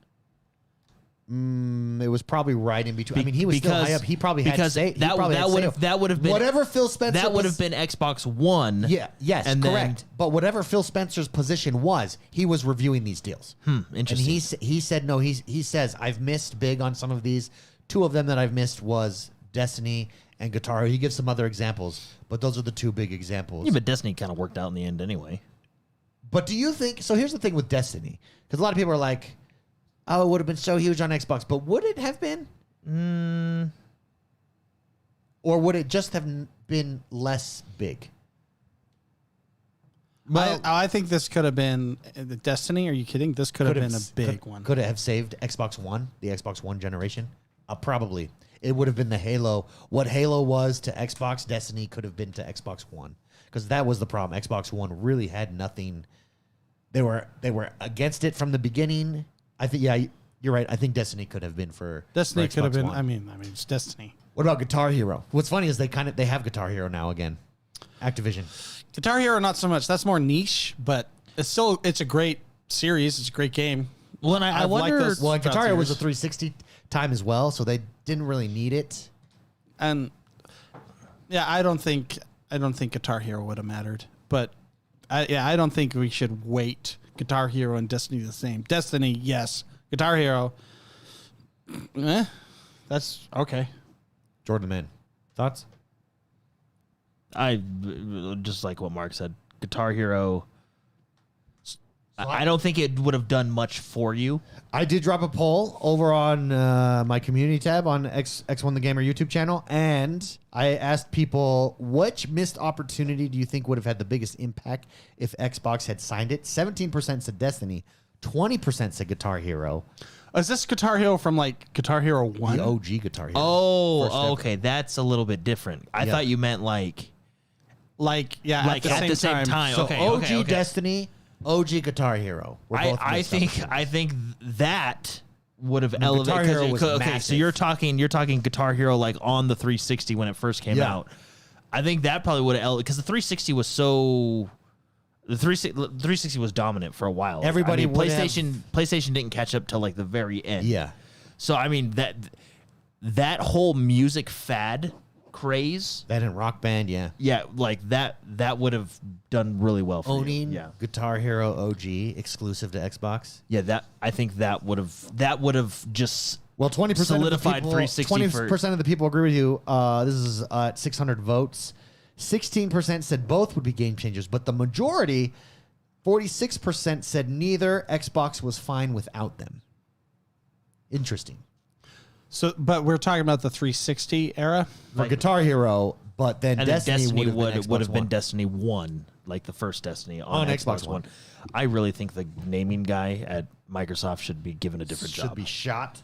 It was probably right in between. I mean, he was still high up. He probably had say. That would have been whatever Phil Spencer. That would have been Xbox One. Yeah. Yes. and correct. But whatever Phil Spencer's position was, he was reviewing these deals. Interesting. And he said no. He says I've missed big on some of these. Two of them that I've missed was Destiny and Guitar. He gives some other examples, but those are the two big examples. Yeah, but Destiny kind of worked out in the end anyway. But do you think so? Here's the thing with Destiny, because a lot of people are like, "Oh, it would have been so huge on Xbox," but would it have been? Or would it just have been less big? Well, I think this could have been the Destiny. Are you kidding? This could have been a big one. Could it have saved Xbox One, the Xbox One generation? Probably. It would have been the Halo. What Halo was to Xbox, Destiny could have been to Xbox One, because that was the problem. Xbox One really had nothing. They were against it from the beginning. I think, yeah, you're right. I think Destiny could have been for Destiny for could have Xbox been. One. I mean, it's Destiny. What about Guitar Hero? What's funny is they have Guitar Hero now again. Activision. Guitar Hero, not so much. That's more niche, but it's a great series. It's a great game. Well, and I I've liked wonder. those Well, Guitar Hero was a series. 360 time as well, so they didn't really need it. And yeah, I don't think Guitar Hero would have mattered. But I don't think we should weight Guitar Hero and Destiny the same. Destiny, yes. Guitar Hero, that's okay. Jordan, man, thoughts? I just like what Mark said. Guitar Hero. I don't think it would have done much for you. I did drop a poll over on my community tab on X1 the Gamer YouTube channel, and I asked people, which missed opportunity do you think would have had the biggest impact if Xbox had signed it? 17% said Destiny, 20% said Guitar Hero, Is this Guitar Hero from like Guitar Hero 1? the OG Guitar Hero. Oh, okay. That's a little bit different. I thought you meant like Like, yeah, at the same time. So Okay, OG okay. Destiny, OG Guitar Hero. Were both I mixed up. think that would have Guitar elevated. Hero was Okay, so massive. you're talking Guitar Hero like on the 360 when it first came Yeah. out. I think that probably would have because the 360 was so. The 360 was dominant for a while. Everybody would have- PlayStation didn't catch up till like the very end. Yeah. So I mean that whole music fad craze. That in Rock Band, yeah. Yeah, like that would have done really well for Owning you. Yeah. Guitar Hero OG exclusive to Xbox. Yeah, I think that would have just Well, 20% solidified of the people, 360 for 20% of the people agree with you. This is at 600 votes. 16% said both would be game changers, but the majority, 46%, said neither. Xbox was fine without them. Interesting. So, but we're talking about the 360 era. For Guitar Hero, but then and Destiny would have been One. Destiny 1, like the first Destiny on Xbox One. I really think the naming guy at Microsoft should be given a different job. Should be shot.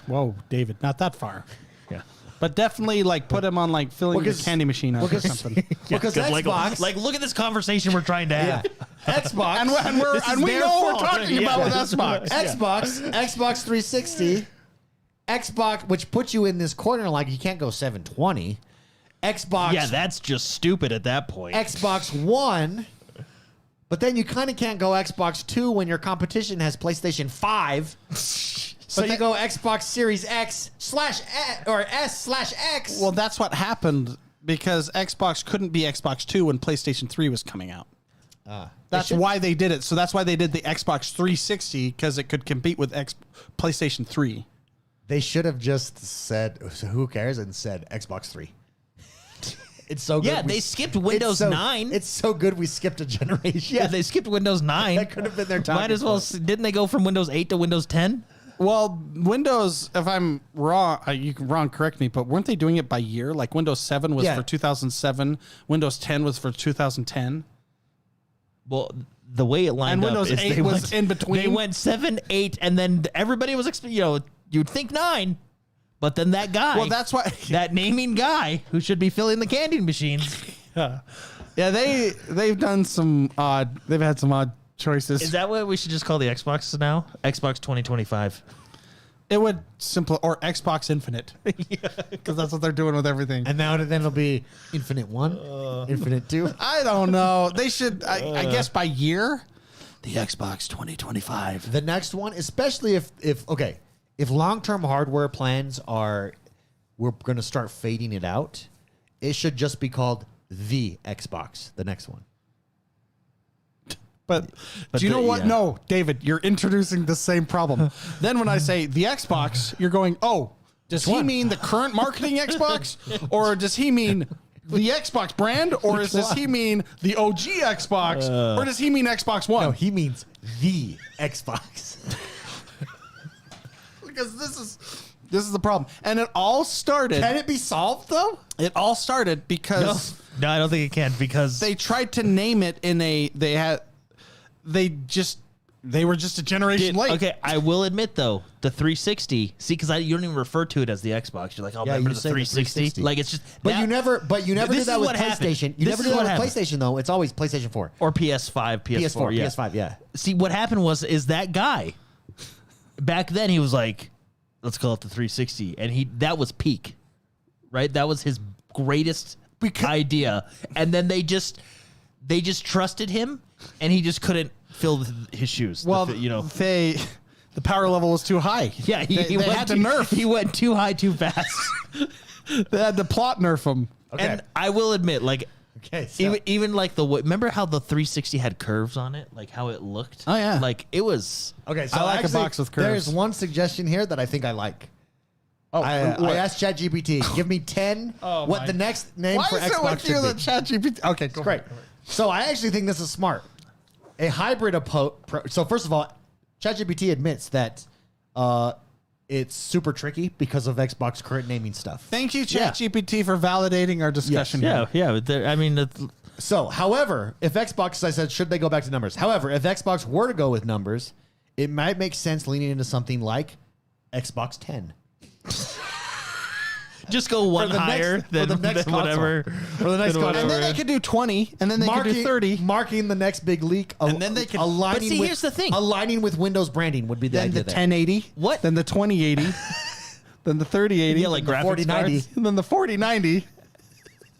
Whoa, David, not that far. Yeah. But definitely, like, put him on, like, filling the candy machine up or something. Because Xbox, like, look at this conversation we're trying to have. Xbox, and we know what we're talking about with Xbox. Xbox 360, Xbox, which puts you in this corner like you can't go 720. Xbox, Yeah, that's just stupid at that point. Xbox One, but then you kind of can't go Xbox 2 when your competition has PlayStation 5. So you go Xbox Series X or S/X. Well, that's what happened because Xbox couldn't be Xbox 2 when PlayStation 3 was coming out. That's why they did it. So that's why they did the Xbox 360 because it could compete with PlayStation 3. They should have just said, "Who cares?" and said Xbox 3. It's so good. Yeah, they skipped Windows 9. It's so good we skipped a generation. Yeah, they skipped Windows 9. That could have been their time. Might as well. Didn't they go from Windows 8 to Windows 10? Well, Windows, if I'm wrong, you can correct me, but weren't they doing it by year? Like Windows 7 was for 2007, Windows 10 was for 2010. Well, the way it lined And up Windows is 8 they was went, in between. They went 7, 8, and then everybody was, you'd think 9, but then that guy, Well, that's why that naming guy who should be filling the candy machines. yeah, they've done some odd. They've had some odd choices. Is that what we should just call the Xbox now? Xbox 2025. It would or Xbox Infinite, because that's what they're doing with everything. And now then it'll be Infinite 1, Infinite 2. I don't know. They should, I guess, by year. The Xbox 2025. The next one, especially if long-term hardware plans we're going to start fading it out, it should just be called the Xbox, the next one. But do you know what? Yeah. No, David, you're introducing the same problem. Then when I say the Xbox, you're going, oh, does he mean the current marketing Xbox? Or does he mean the Xbox brand? Or does he mean the OG Xbox? Or does he mean Xbox One? No, he means the Xbox. Because this is the problem. And it all started. Can it be solved, though? It all started because... No, I don't think it can, because... They tried to name it in a... They were just a generation late. Okay, I will admit though, the 360. See, because you don't even refer to it as the Xbox. You're like, oh, remember the 360? Like it's just. But you never do that with PlayStation. You never do that with PlayStation though. It's always PlayStation 4 or PS5, PS4, yeah. PS5. Yeah. See, what happened is that guy back then he was like, let's call it the 360, and that was peak, right? That was his greatest idea, and then they just trusted him, and he just couldn't fill his shoes. Well, the power level was too high. Yeah, he had to nerf. He went too high too fast. They had to plot nerf him. Okay. And I will admit, like, even like remember how the 360 had curves on it, like how it looked. Oh yeah, like it was. Okay, so I like a box with curves. There's one suggestion here that I think I like. Oh, I asked ChatGPT, give me 10. What the next name for Xbox should be? ChatGPT. Okay, go great. So I actually think this is smart. A hybrid approach. So first of all, ChatGPT admits that it's super tricky because of Xbox current naming stuff. Thank you, ChatGPT, for validating our discussion. Yes. Yeah. I mean, so however, if Xbox, as I said, should they go back to numbers? However, if Xbox were to go with numbers, it might make sense leaning into something like Xbox 10. Just go one higher than whatever. For the next console. And then they could do 20, and then they could do 30. Marking the next big leak. And then they could aligning. But see, here's the thing. Aligning with Windows branding would be the idea. Then the 1080. What? Then the 2080. Then the 3080. Yeah, like graphics 4090. And then the 4090.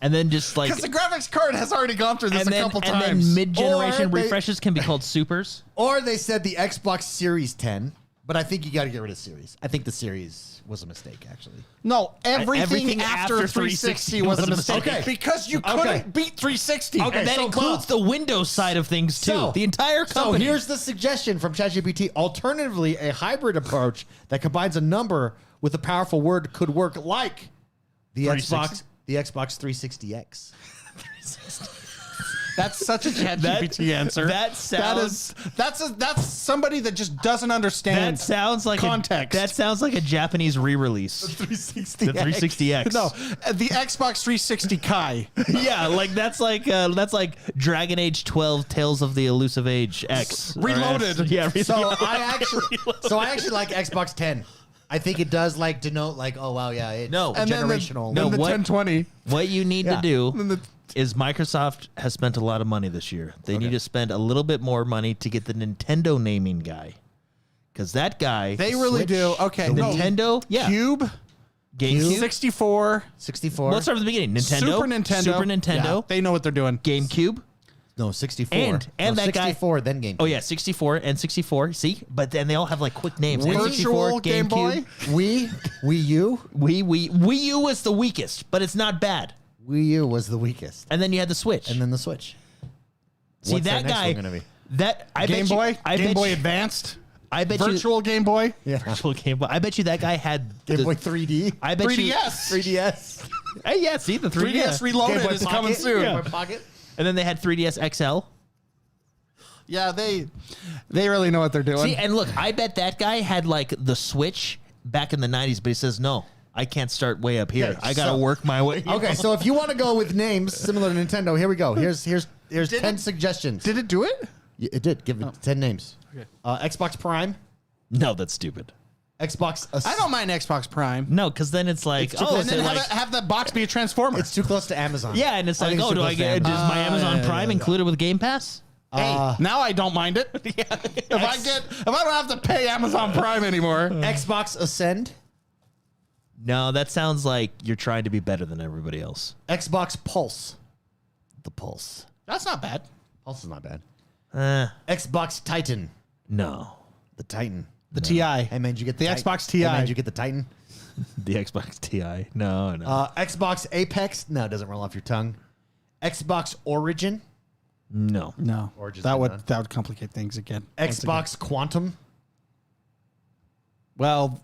And then just like... Because the graphics card has already gone through this a couple times. And then mid-generation refreshes can be called supers. Or they said the Xbox Series 10, but I think you got to get rid of Series. I think the Series was a mistake, actually. No, everything after 360 was a mistake. Okay. Because you couldn't beat 360. Okay, and that includes the Windows side of things, too. The entire company. So here's the suggestion from ChatGPT. Alternatively, a hybrid approach that combines a number with a powerful word could work like the 360? Xbox 360X. That's such a ChatGPT answer. That's somebody that just doesn't understand. That sounds like context. That sounds like a Japanese re-release. The 360X. No, the Xbox 360 Kai. Yeah, like that's like Dragon Age 12 Tales of the Elusive Age X. Reloaded. Yeah. So I actually like Xbox 10. I think it does like denote like, oh wow, yeah, it's No. a And generational. Then the what- 1020. What you need to Yeah. do is Microsoft has spent a lot of money this year. They need to spend a little bit more money to get the Nintendo naming guy. Because that guy... They really Switch, do. Okay. the No. Nintendo... Yeah. Cube. GameCube. 64. 64. Let's start from the beginning. Nintendo. Super Nintendo. Yeah, they know what they're doing. GameCube. No, 64. And no, that guy- 64, then GameCube. Oh, yeah. 64 and 64. See? But then they all have like quick names. Virtual N64, Game Boy. Wii U. Wii U was the weakest, but it's not bad. Wii U was the weakest. And then you had the Switch. And then the Switch. See, What's that next guy... one gonna be? That I Game bet Boy. You, I Game bet Boy you, Advanced. I bet Virtual Game Boy. Yeah. Virtual Game Boy. I bet you that guy had Game Boy 3D. I bet 3DS. 3DS. Hey, yeah, see the 3DS. 3DS Reloaded Game Boy is Pocket. coming soon. Game Boy Pocket. And then they had 3DS XL. Yeah, they really know what they're doing. See, and look, I bet that guy had like the Switch back in the 90s, but he says, no, I can't start way up here. Yeah, I got to so- work my way. Okay, so if you want to go with names similar to Nintendo, here we go. Here's 10 suggestions. Did it do it? It did. Give it 10 names. Okay. Xbox Prime. No, that's stupid. Xbox. I don't mind Xbox Prime. No, because then it's like, It's too oh, close And is then it like, have that box be a Transformer. It's too close to Amazon. yeah, and it's I like, think oh, too do I close to get, Amazon. does my Amazon yeah, Prime included with Game Pass? Now I don't mind it. If I don't have to pay Amazon Prime anymore. Xbox Ascend. No, that sounds like you're trying to be better than everybody else. Xbox Pulse. The Pulse. That's not bad. Pulse is not bad. Xbox Titan. No. The Titan. The TI. Hey man, did you get The Titan? Xbox TI. Hey man, did you get the Titan? The Xbox TI. No, no. Xbox Apex. No, it doesn't roll off your tongue. Xbox Origin. no. No, Origins that not would done. complicate things again. Once again. Xbox Quantum. Well,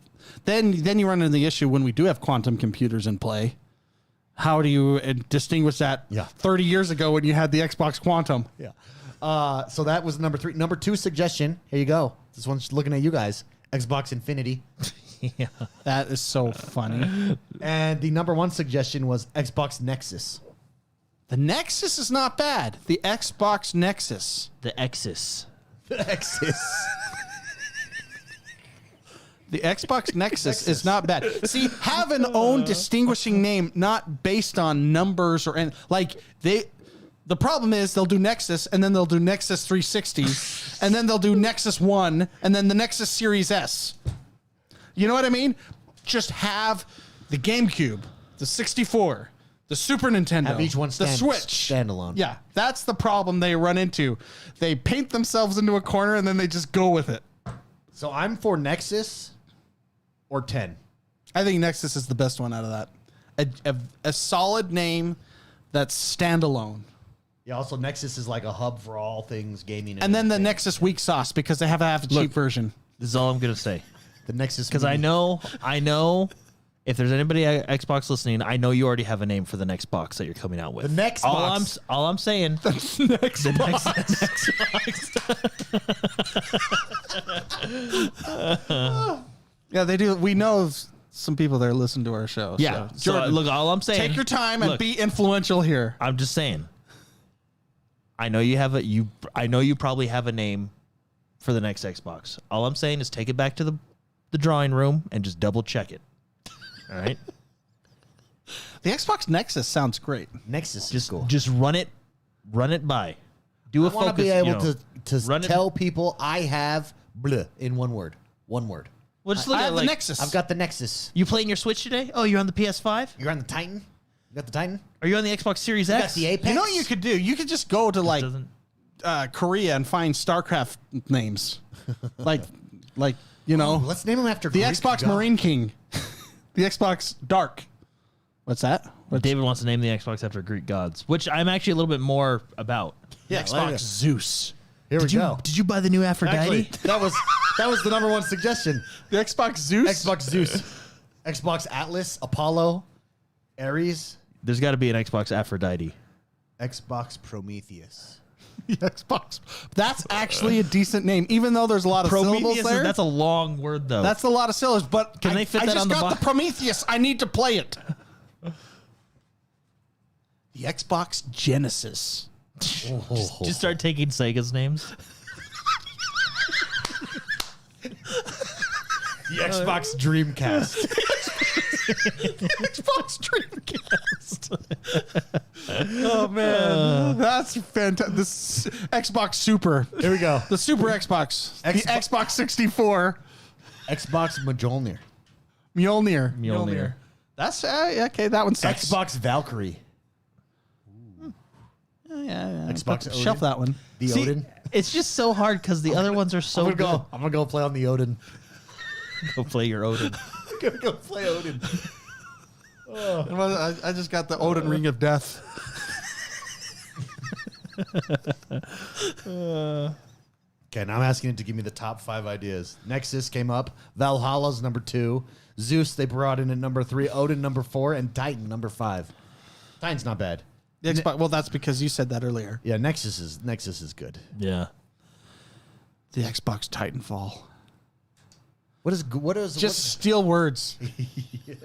then you run into the issue when we do have quantum computers in play. How do you distinguish that? Yeah. 30 years ago when you had the Xbox Quantum. Yeah. So that was number 3. Number 2 suggestion. Here you go. This one's looking at you guys. Xbox Infinity. Yeah. That is so funny. And the number 1 suggestion was Xbox Nexus. The Nexus is not bad. The Xbox Nexus. The Exis. Nexus. The Xbox Nexus is not bad. See, have an own distinguishing name, not based on numbers or like they. The problem is they'll do Nexus and then they'll do Nexus 360 and then they'll do Nexus 1 and then the Nexus Series S. You know what I mean? Just have the GameCube, the 64, the Super Nintendo, Have each one the Switch. standalone. Yeah, that's the problem they run into. They paint themselves into a corner and then they just go with it. So I'm for Nexus or 10. I think Nexus is the best one out of that. A solid name that's standalone. Yeah, also Nexus is like a hub for all things gaming. And then the everything. Nexus weak sauce because they have to have a cheap version. This is all I'm going to say. The Nexus. Because I know if there's anybody at Xbox listening, I know you already have a name for the next box that you're coming out with. The next box. All I'm saying. The next box. Yeah, they do. We know some people that listen to our show. Yeah. So, So, Jordan, look, all I'm saying. take your time and look, be influential here. I'm just saying. I know you have I know you probably have a name for the next Xbox. All I'm saying is take it back to the drawing room and just double check it. All right. The Xbox Nexus sounds great. Nexus is Just cool. just run it by. Do a I want focus. to be able you know, to run it- tell people I have bleh in one word. One word. Well, just look I at have like, the Nexus. I've got the Nexus. You playing your Switch today? Oh, you're on the PS5. You're on the Titan. You got the Titan. Are you on the Xbox Series You got X? the Apex. You know what you could do? You could just go to like Doesn't- Korea and find StarCraft names, like you know Let's name them after the Greek Xbox god. Marine King, the Xbox Dark. What's that? David wants to name the Xbox after Greek gods, which I'm actually a little bit more about. Yeah, Xbox Zeus. Here we Did you go. did you buy the new Aphrodite? Actually, that was the number 1 suggestion. The Xbox Zeus. Xbox Zeus. Xbox Atlas, Apollo, Ares, There's got to be an Xbox Aphrodite. Xbox Prometheus. The Xbox. That's actually a decent name, even though there's a lot of syllables there. That's a long word, though. That's a lot of syllables, but Can they fit that on the I just got box? the Prometheus. I need to play it. The Xbox Genesis. Just start taking Sega's names. The Xbox Dreamcast. Xbox Dreamcast. Oh man, that's fantastic. This Xbox Super. Here we go. The Super Xbox. The Xbox 64. Xbox Mjolnir. Mjolnir. That's okay. That one sucks. Xbox Valkyrie. Yeah. Xbox Odin. Shelf that one. The See, Odin. it's just so hard because the other ones are so I'm good. gonna go play on the Odin. Go play your Odin. I'm gonna go play Odin. I just got the Odin Ring of Death. Okay, now I'm asking it to give me the top 5 ideas. Nexus came up. Valhalla's number 2. Zeus they brought in at number 3. Odin number 4, and Titan number 5. Titan's not bad. The Xbox, well, that's because you said that earlier. Yeah, Nexus is good. Yeah. The Xbox Titanfall. What is Just steal words.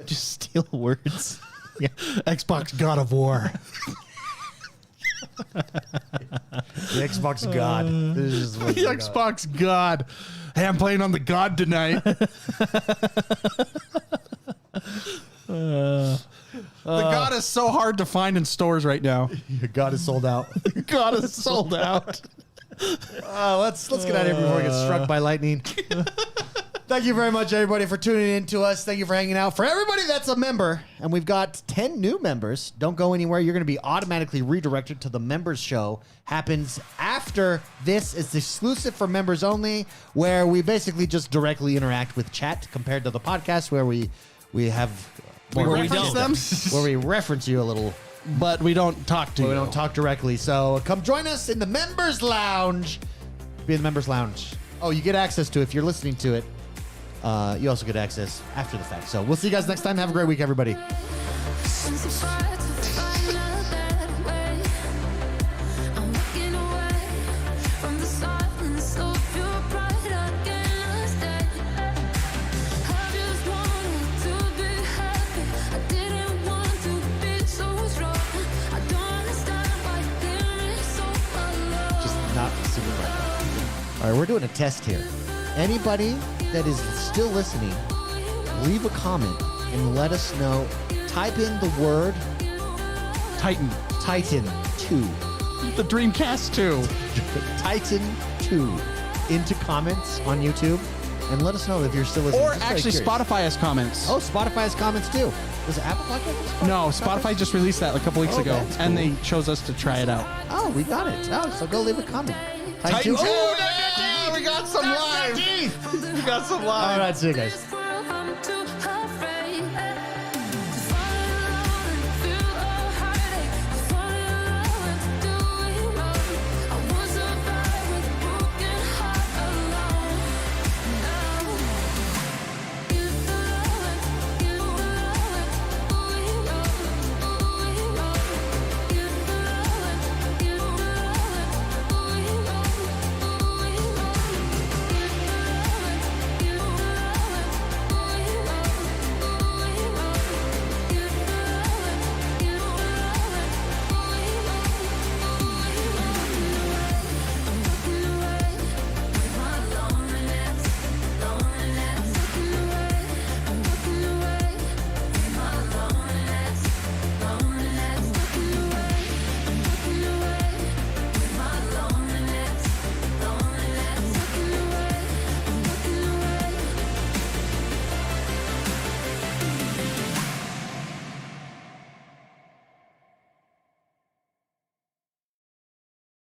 Just steal words. Yeah. Xbox God of War. the Xbox God? This is what The Xbox God. Hey, I'm playing on the God tonight. The God is so hard to find in stores right now. God is sold out. God is sold out. Let's get out of here before we get struck by lightning. Thank you very much, everybody, for tuning in to us. Thank you for hanging out. For everybody that's a member, and we've got 10 new members, don't go anywhere. You're going to be automatically redirected to the members show. Happens after this. It's exclusive for members only, where we basically just directly interact with chat compared to the podcast, where we have We more reference them, where we reference you a little. but we don't talk to you. We don't talk directly. So come join us in the members lounge. Be in the members lounge. Oh, you get access to it if you're listening to it. You also get access after the fact. So we'll see you guys next time. Have a great week, everybody. Just not super bright. All right, we're doing a test here. Anybody that is still listening, leave a comment and let us know. Type in the word Titan 2. The Dreamcast 2. Titan 2 into comments on YouTube and let us know if you're still listening. Or Just very actually, curious. Spotify has comments. Oh, Spotify has comments too. Was it Apple Podcast? No, Spotify just released that a couple weeks ago, that's and cool. they chose us to try it out. Oh, we got it. Oh, so go leave a comment. Titan 2. Oh, We got some live. We got some live. All right, see you guys.